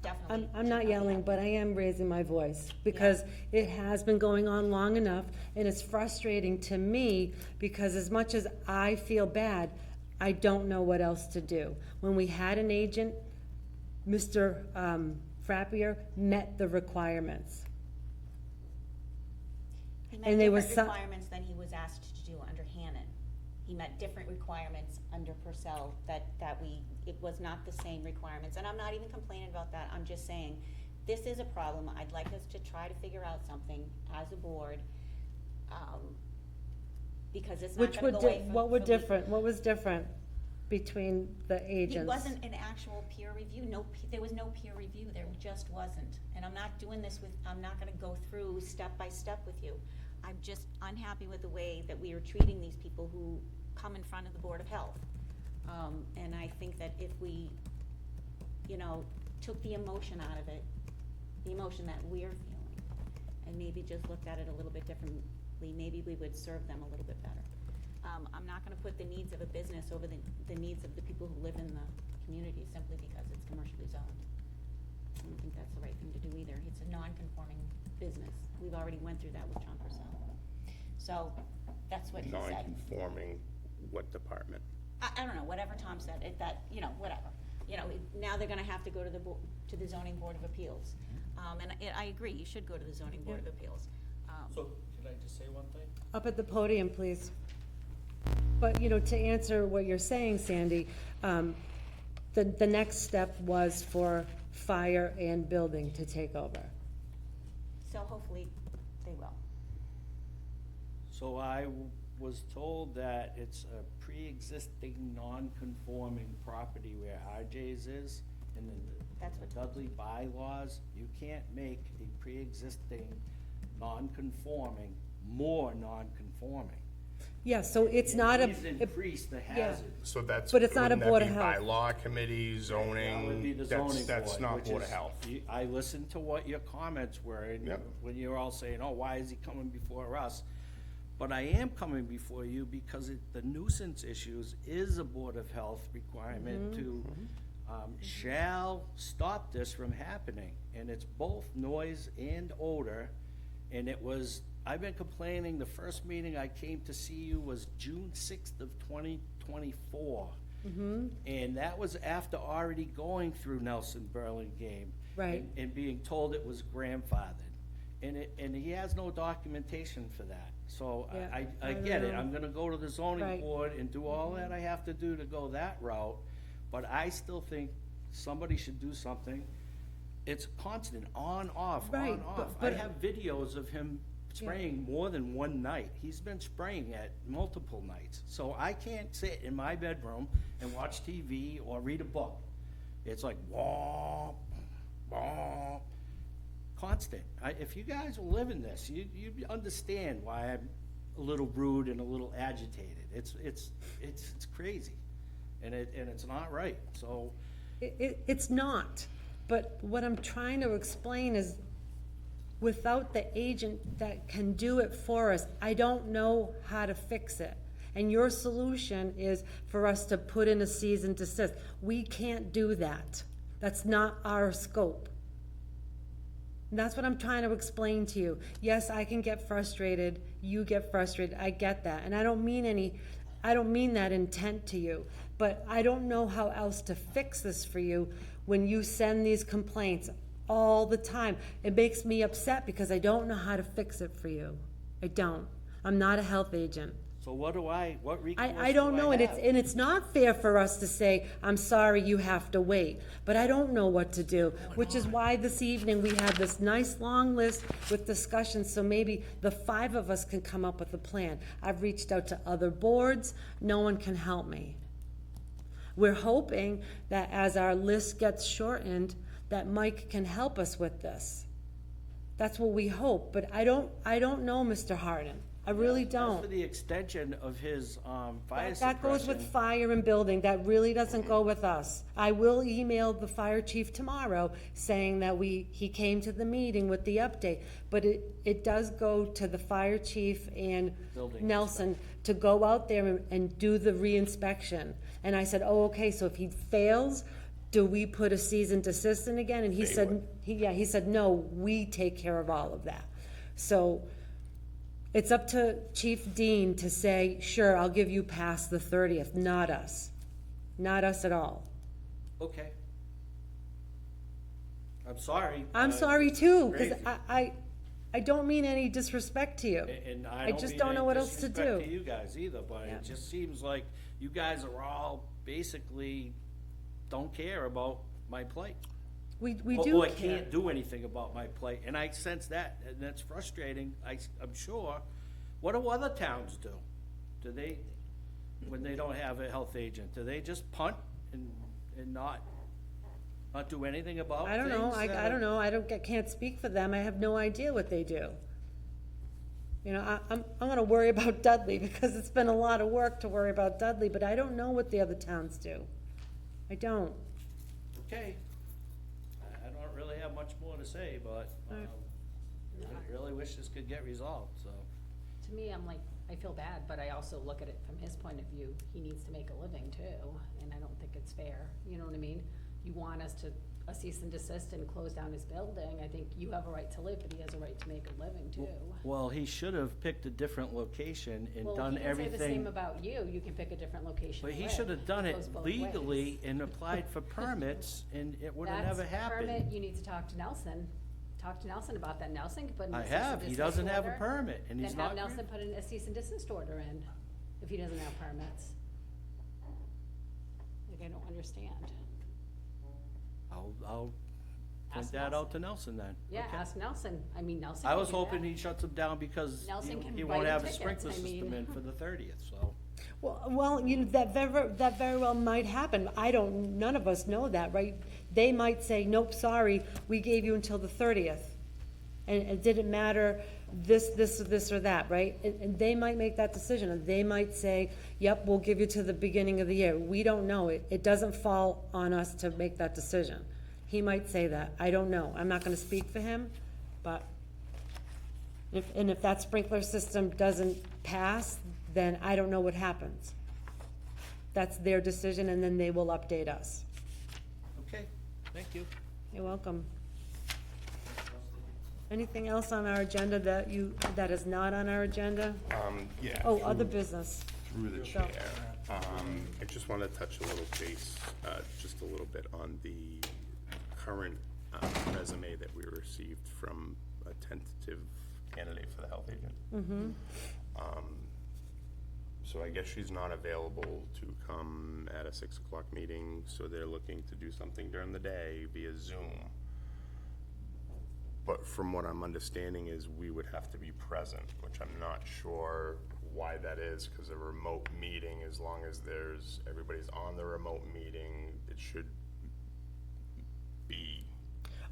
definitely. I'm not yelling, but I am raising my voice, because it has been going on long enough, and it's frustrating to me, because as much as I feel bad, I don't know what else to do. When we had an agent, Mr. Frappier met the requirements. He And met they were different so- requirements than he was asked to do under Hannon. He met different requirements under Purcell it was not the same requirements. And I'm not even complaining about that. I'm just saying, this is a problem. I'd like us to try to figure out something as a board, because it's not Which gonna would, go away from. what were from- different, what was different between the agents? It wasn't an actual peer review, there was no peer review, there just wasn't. And I'm not doing this I'm not gonna go through step by step with you. I'm just unhappy with the way that we are treating these people who come in front of the Board of Health. And I think that if we, took the emotion out of it, the emotion that we're feeling, and maybe just looked at it a little bit differently, maybe we would serve them a little bit better. I'm not gonna put the needs of a business over the needs of the people who live in the community simply because it's commercially zoned. I don't think that's the right thing to do either. It's a non-conforming business. We've already went through that with John Purcell. So, that's what he said. Non-conforming, what department? I don't know, whatever Tom said, whatever. Now they're gonna have to go to the zoning board of appeals. And I agree, you should go to the zoning board of appeals. so can I just say one thing? Up at the podium, please. But, to answer what you're saying, Sandy, the next step was for fire and building to take over. So hopefully, they will. So I was told that it's a pre-existing non-conforming property where RJ's is, and in That's the what- Dudley bylaws, you can't make a pre-existing non-conforming more non-conforming. Yeah, so it's not a. He's increased the hazard. So that's. But it's not a wouldn't that Board of be Health. Bylaw committee, That would be zoning, the that's, zoning that's board, not which Board of is- Health. I listened to what your comments were, and Yep. when you're all saying, oh, why is he coming before us? But I am coming before you because the nuisance issues is a Board of Health requirement to, shall stop this from happening. And it's both noise and odor, and I've been complaining, the first meeting I came to see you was June 6th of 2024. And that was after already going through Nelson Burlingame. Right. And being told it was grandfathered. and he has no documentation for that. So Yeah, I I get it, know. I'm gonna go to the zoning Right. board and do all that I have to do to go that route, but I still think somebody should do something. It's constant, on, off, Right, on, off. I but- have videos of him spraying more than one night. He's been spraying at multiple nights. So I can't sit in my bedroom and watch TV or read a book. It's like, womp, womp, constant. If you guys were living this, you'd understand why I'm a little rude and a little agitated. It's crazy, and it's not right, so. It's not, but what I'm trying to explain is, without the agent that can do it for us, I don't know how to fix it. And your solution is for us to put in a cease and desist. We can't do that. That's not our scope. And that's what I'm trying to explain to you. Yes, I can get frustrated, you get frustrated, I get that. And I don't mean that intent to you, but I don't know how else to fix this for you when you send these complaints all the time. It makes me upset because I don't know how to fix it for you. I don't. I'm not a health agent. So what recourse I don't know, and have? it's not fair for us to say, I'm sorry, you have to wait, but I don't know what to do, which is why this evening we have this nice long list with discussions, so maybe the 5 of us can come up with a plan. I've reached out to other boards, no one can help me. We're hoping that as our list gets shortened, that Mike can help us with this. That's what we hope, but I don't know, Mr. Harden. I really don't. As for the extension of his fire That goes with suppression, fire and building, that really doesn't go with us. I will email the fire chief tomorrow saying that he came to the meeting with the update, but it does go to the fire chief and Building Nelson to go out there and do the re-inspection. And I said, oh, okay, so if he fails, do we put a cease and desist in again? And he said, he said, no, we take care of all of that. So it's up to Chief Dean to say, sure, I'll give you past the 30th, not us. Not us at all. okay. I'm sorry. I'm sorry too, because crazy. I don't mean any disrespect to you. And I just mean don't know any what else to disrespect do. to you guys either, but Yeah. it just seems like you guys are all basically don't care about my plight. We Or do I care. can't do anything about my plight, and I sense that, and that's frustrating, I'm sure. What do other towns do? Do they, when they don't have a health agent, do they just punt and not do anything about I don't know, things? I don't know, can't speak for them, I have no idea what they do. You know, I'm gonna worry about Dudley, because it's been a lot of work to worry about Dudley, but I don't know what the other towns do. I don't. Okay. I don't really have much more to say, but, I really wish this could get resolved, so. To me, I'm like, I feel bad, but I also look at it from his point of view. He needs to make a living too, and I don't think it's fair. You know what I mean? You want us to cease and desist and close down his building. I think you have a right to live, but he has a right to make a living too. Well, he should have picked a different location and Well, done he can say the same everything. about you. You can pick a different location But to he live. should have done it goes both legally ways. and applied for permits, and it would have That's never happened. permit, you need to talk to Nelson. Talk to Nelson about that. Nelson can put in a I cease and have, he desist doesn't have a order. permit, and he's Then not. have Nelson put in a cease and desist order in, if he doesn't have permits. Like, I don't understand. I'll point Ask that Nelson. out to Nelson then. Yeah, Okay. ask Nelson. I mean, Nelson I can was do hoping that. he shuts them down because Nelson can he write won't him have a tickets, sprinkler I system mean. in for the 30th, so. Well, you know, that very well might happen. None of us know that, right? They might say, nope, sorry, we gave you until the 30th. And it didn't matter this or that, right? And they might make that decision, and they might say, yep, we'll give you to the beginning of the year. We don't know. It doesn't fall on us to make that decision. He might say that. I don't know. I'm not gonna speak for him, but if that sprinkler system doesn't pass, then I don't know what happens. That's their decision, and then they will update us. Okay, thank you. You're welcome. Anything else on our agenda that is not on our agenda? Yeah. Oh, other business. Through the chair, I just want to touch a little base, just a little bit on the current resume that we received from a tentative candidate for the health agent. So I guess she's not available to come at a 6 o'clock meeting, so they're looking to do something during the day via Zoom. But from what I'm understanding is we would have to be present, which I'm not sure why that is, because a remote meeting, as long as everybody's on the remote meeting, it should be.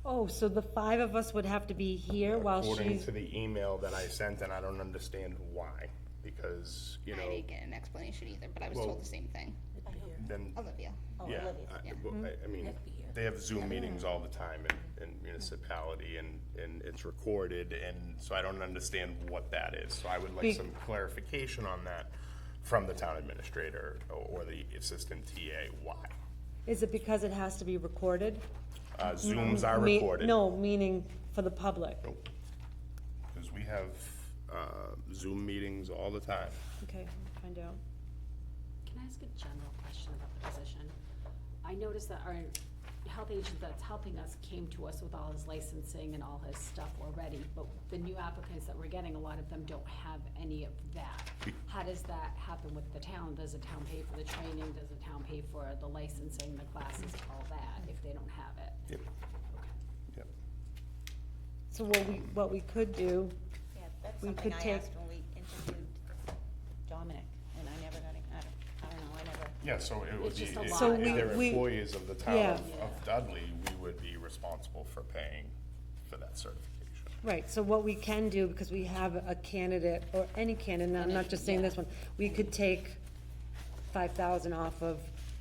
Oh, so the 5 of us would have to be here while According she's, to the email that I sent, and I don't understand why, because, I didn't get an explanation either, but I was Well- told the same thing. then, Olivia. Oh, yeah. Olivia. I mean, they have Zoom meetings all the time in municipality, and it's recorded, and so I don't understand what that is. So I would like Be- some clarification on that from the town administrator or the assistant TA, why. is it because it has to be recorded? Zooms are Me- recorded. No, meaning for the public. Because we have Zoom meetings all the time. Okay, I'll find out. Can I ask a general question about the position? I noticed that our health agent that's helping us came to us with all his licensing and all his stuff already, but the new applicants that we're getting, a lot of them don't have any of that. How does that happen with the town? Does the town pay for the training? Does the town pay for the licensing, the classes, all that, if they don't have it? Yep. Okay. Yep. So what we could do, Yeah, that's We something could I take- asked when we interviewed Dominic, and I never got it, I don't know, I never. Yeah, so it would It's be, just a if lot. So they're we- employees of the town Yeah. of Dudley, we would be responsible for paying for that certification. right, so what we can do, because we have a candidate, or any candidate, I'm not just saying this one, we could take 5,000 off of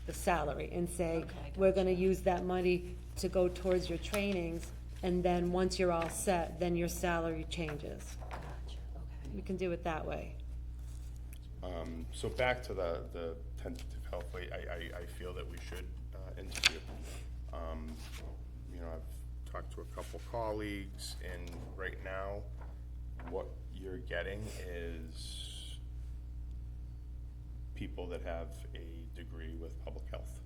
the salary and say, Okay, we're gonna use that money to go towards your trainings, and then once you're all set, then your salary changes. Gotcha, okay. We can do it that way. So back to the tentative health rate, I feel that we should interview. You know, I've talked to a couple colleagues, and right now, what you're getting is people that have a degree with public health.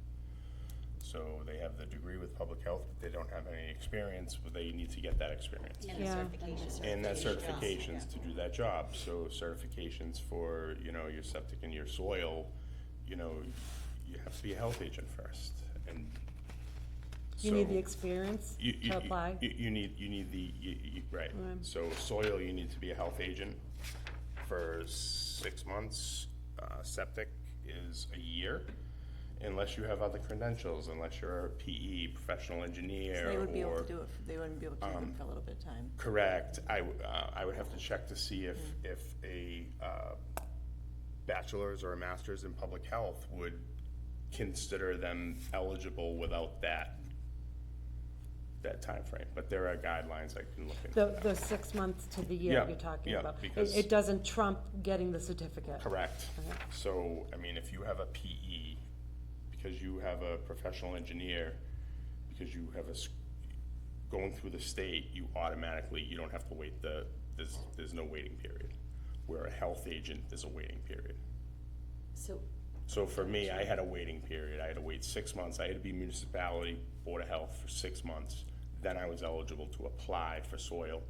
So they have the degree with public health, but they don't have any experience, but they need to get that experience. And the Yeah. certifications. And that certifications. certifications to do that job, so certifications for, you know, your septic and your soil, you know, you have to be a health agent first, and You need the so experience you- to apply? You need right, Right. so soil, you need to be a health agent for 6 months, septic is a year, unless you have other credentials, unless you're a PE, professional engineer, So they would be able or- to do it, they wouldn't be able to do it for a little bit of time. Correct. I would have to check to see if a bachelor's or a master's in public health would consider them eligible without that timeframe. But there are guidelines I can look into The that. 6 months to the year Yeah, you're talking yeah, about? because- It doesn't trump getting the certificate? Correct. Okay. So, I mean, if you have a PE, because you have a professional engineer, because you have going through the state, you automatically, you don't have to wait there's no waiting period. Where a health agent, there's a waiting period. So for me, I had a waiting period. I had to wait 6 months. I had to be municipality, Board of Health for 6 months. Then I was eligible to apply for soil.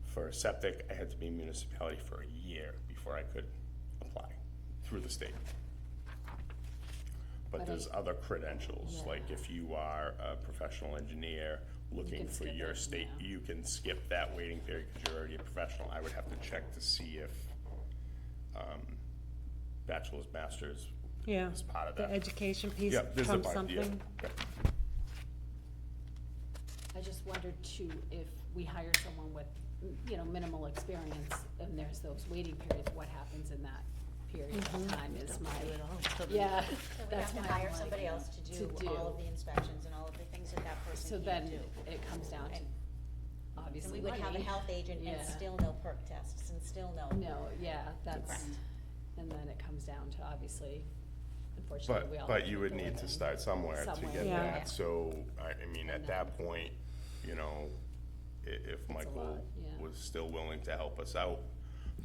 For septic, I had to be municipality for a year before I could apply through the state. But there's other credentials, like if you are a professional engineer looking can for skip your it, state, yeah. you can skip that waiting period because you're already a professional. I would have to check to see if bachelor's, master's Yeah, is part of the that. education piece Yeah, there's a trumps part, yeah, something? yeah. I just wondered too, if we hire someone with, you know, minimal experience, and there's those waiting periods, what happens in that period of time is my, yeah, So we that's have my, to hire like, somebody else to do all of the inspections and all of the things that that person So can't then do. it comes down to, And- And obviously, we would have a money. health agent and Yeah. still no perk tests and still no. No, yeah, that's, Correct. and then it comes down to, obviously, unfortunately, we all. But have you make would a need to living start somewhere to somewhere. get Yeah. that, so, I mean, at that point, you know, if a Michael lot, yeah. was still willing to help us out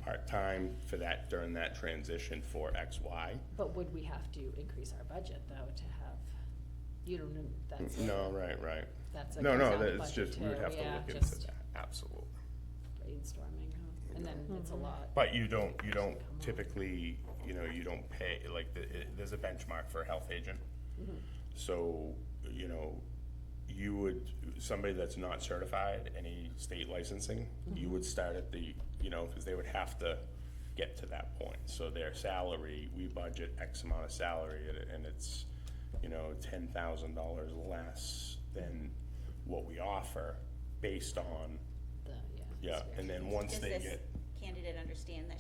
part-time for that, during that transition for X, Y. But would we have to increase our budget, though, to have, you don't know, that's. No, right, That's a No, comes no, down to that's budget just, we would too, have to yeah, look into just- that. Absolutely. brainstorming, huh? And then it's a lot. But you don't typically, you don't pay, like, there's a benchmark for a health agent. So, you would, somebody that's not certified, any state licensing, you would start at the, because they would have to get to that point. So their salary, we budget X amount of salary, and it's, $10,000 less than what we offer based on, yeah, and then once Does they this get, candidate understand that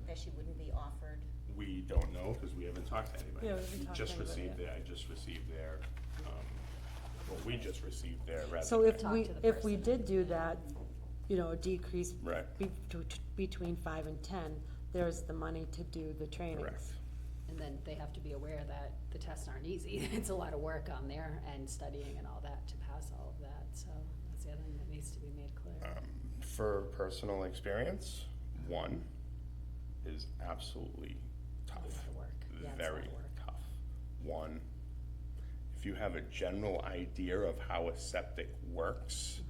that she wouldn't be offered? we don't know, because we haven't talked to anybody. Yeah, we haven't talked to anybody I just received their, we just received their So resume. if Talk we, to the if we person. did do that, a decrease Right. between 5 and 10, there's the money to do the trainings. Correct. And then they have to be aware that the tests aren't easy. It's a lot of work on there and studying and all that to pass all of that. So that's the other thing that needs to be made clear. For personal experience, one is absolutely tough. A lot of work. Yeah, it's a lot Very of work. tough. One, if you have a general idea of how a septic works,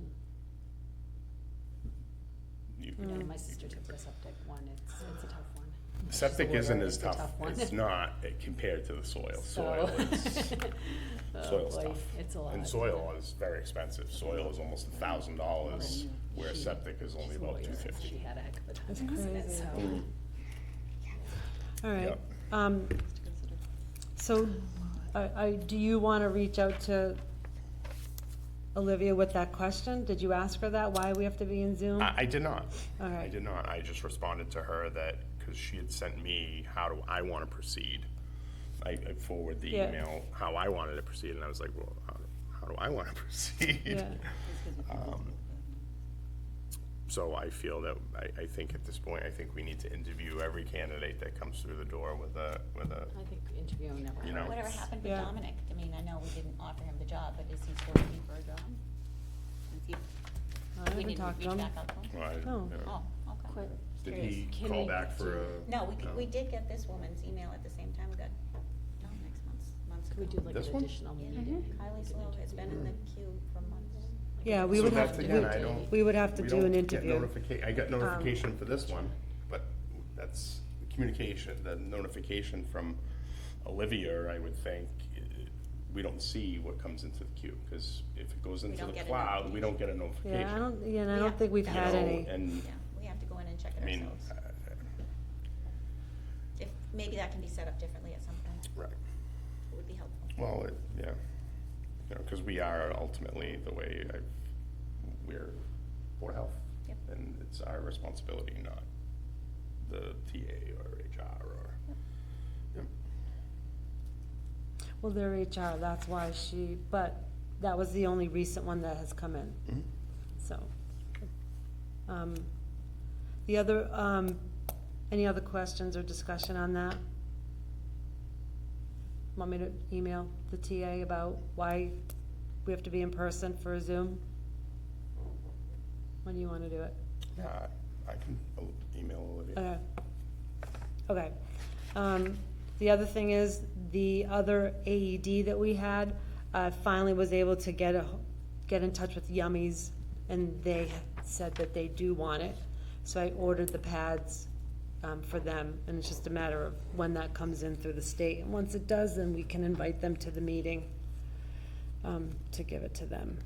you Yeah, can. my sister took the septic one. It's a tough one. Septic She's a isn't lawyer. as It's a tough. tough one. It's not compared to the soil. So- Soil's boy, tough. it's a lot. And soil is very expensive. Soil is almost $1,000, where She- septic is only she's a about lawyer. $250. She had a heck of a time That's using it, crazy. so. All right. Yep. So, do you want to reach out to Olivia with that question? Did you ask her that, why we have to be in Zoom? I did not. All I right. did not. I just responded to her that, because she had sent me, how do I want to proceed? I forwarded the Yeah. email, how I wanted to proceed, and I was like, well, how do I want to proceed? Yeah. So I feel that, I think at this point, I think we need to interview every candidate that comes through the door with a, I think interviewing never You know. hurts. Whatever happened with Yeah. Dominic? I mean, I know we didn't offer him the job, but is he still looking for a job? Is he- I we haven't need to talked to reach him. back out to him? well, I- No. you know. Oh, okay. Quick. Did Curious. he Can call we back for a? No, we did get this woman's email at the same time we got Dominic's months Could we ago. do like This an one? additional Yeah. meeting? Kylie Slow has been in the queue for months. Yeah, we So would have that's to, again, I don't. we would have to we do don't an get interview. I got notification for this one, but that's communication, the notification from Olivia, I would think, we don't see what comes into the queue, because if it goes into don't the get a cloud, we don't get a notification. Yeah, I don't, and I Yeah. don't think we've you had know, any. And, Yeah, we have to go in and check it I mean, ourselves. If, maybe that can be set up differently at some point, right, it would be helpful. well, yeah, because we are ultimately the way, we're Board of Health. Yep. And it's our responsibility, not the TA or HR or, yep. Well, their HR, that's why but that was the only recent one that has come in, Mhm. so. The other, any other questions or discussion on that? Want me to email the TA about why we have to be in person for a Zoom? When do you wanna do it? Yeah, I can email Olivia. Okay. The other thing is, the other AED that we had, finally was able to get in touch with Yummies, and they said that they do want it. So I ordered the pads, for them, and it's just a matter of when that comes in through the state. And once it does, then we can invite them to the meeting, to give it to them.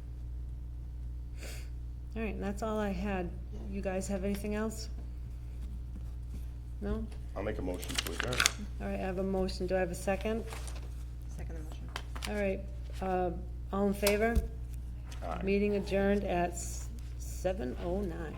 All right, and that's all I had. You guys have anything else? No? I'll make a motion to adjourn. All right, I have a motion. Do I have a second? Second the motion. All right, all in favor? Aye. Meeting adjourned at 7:09.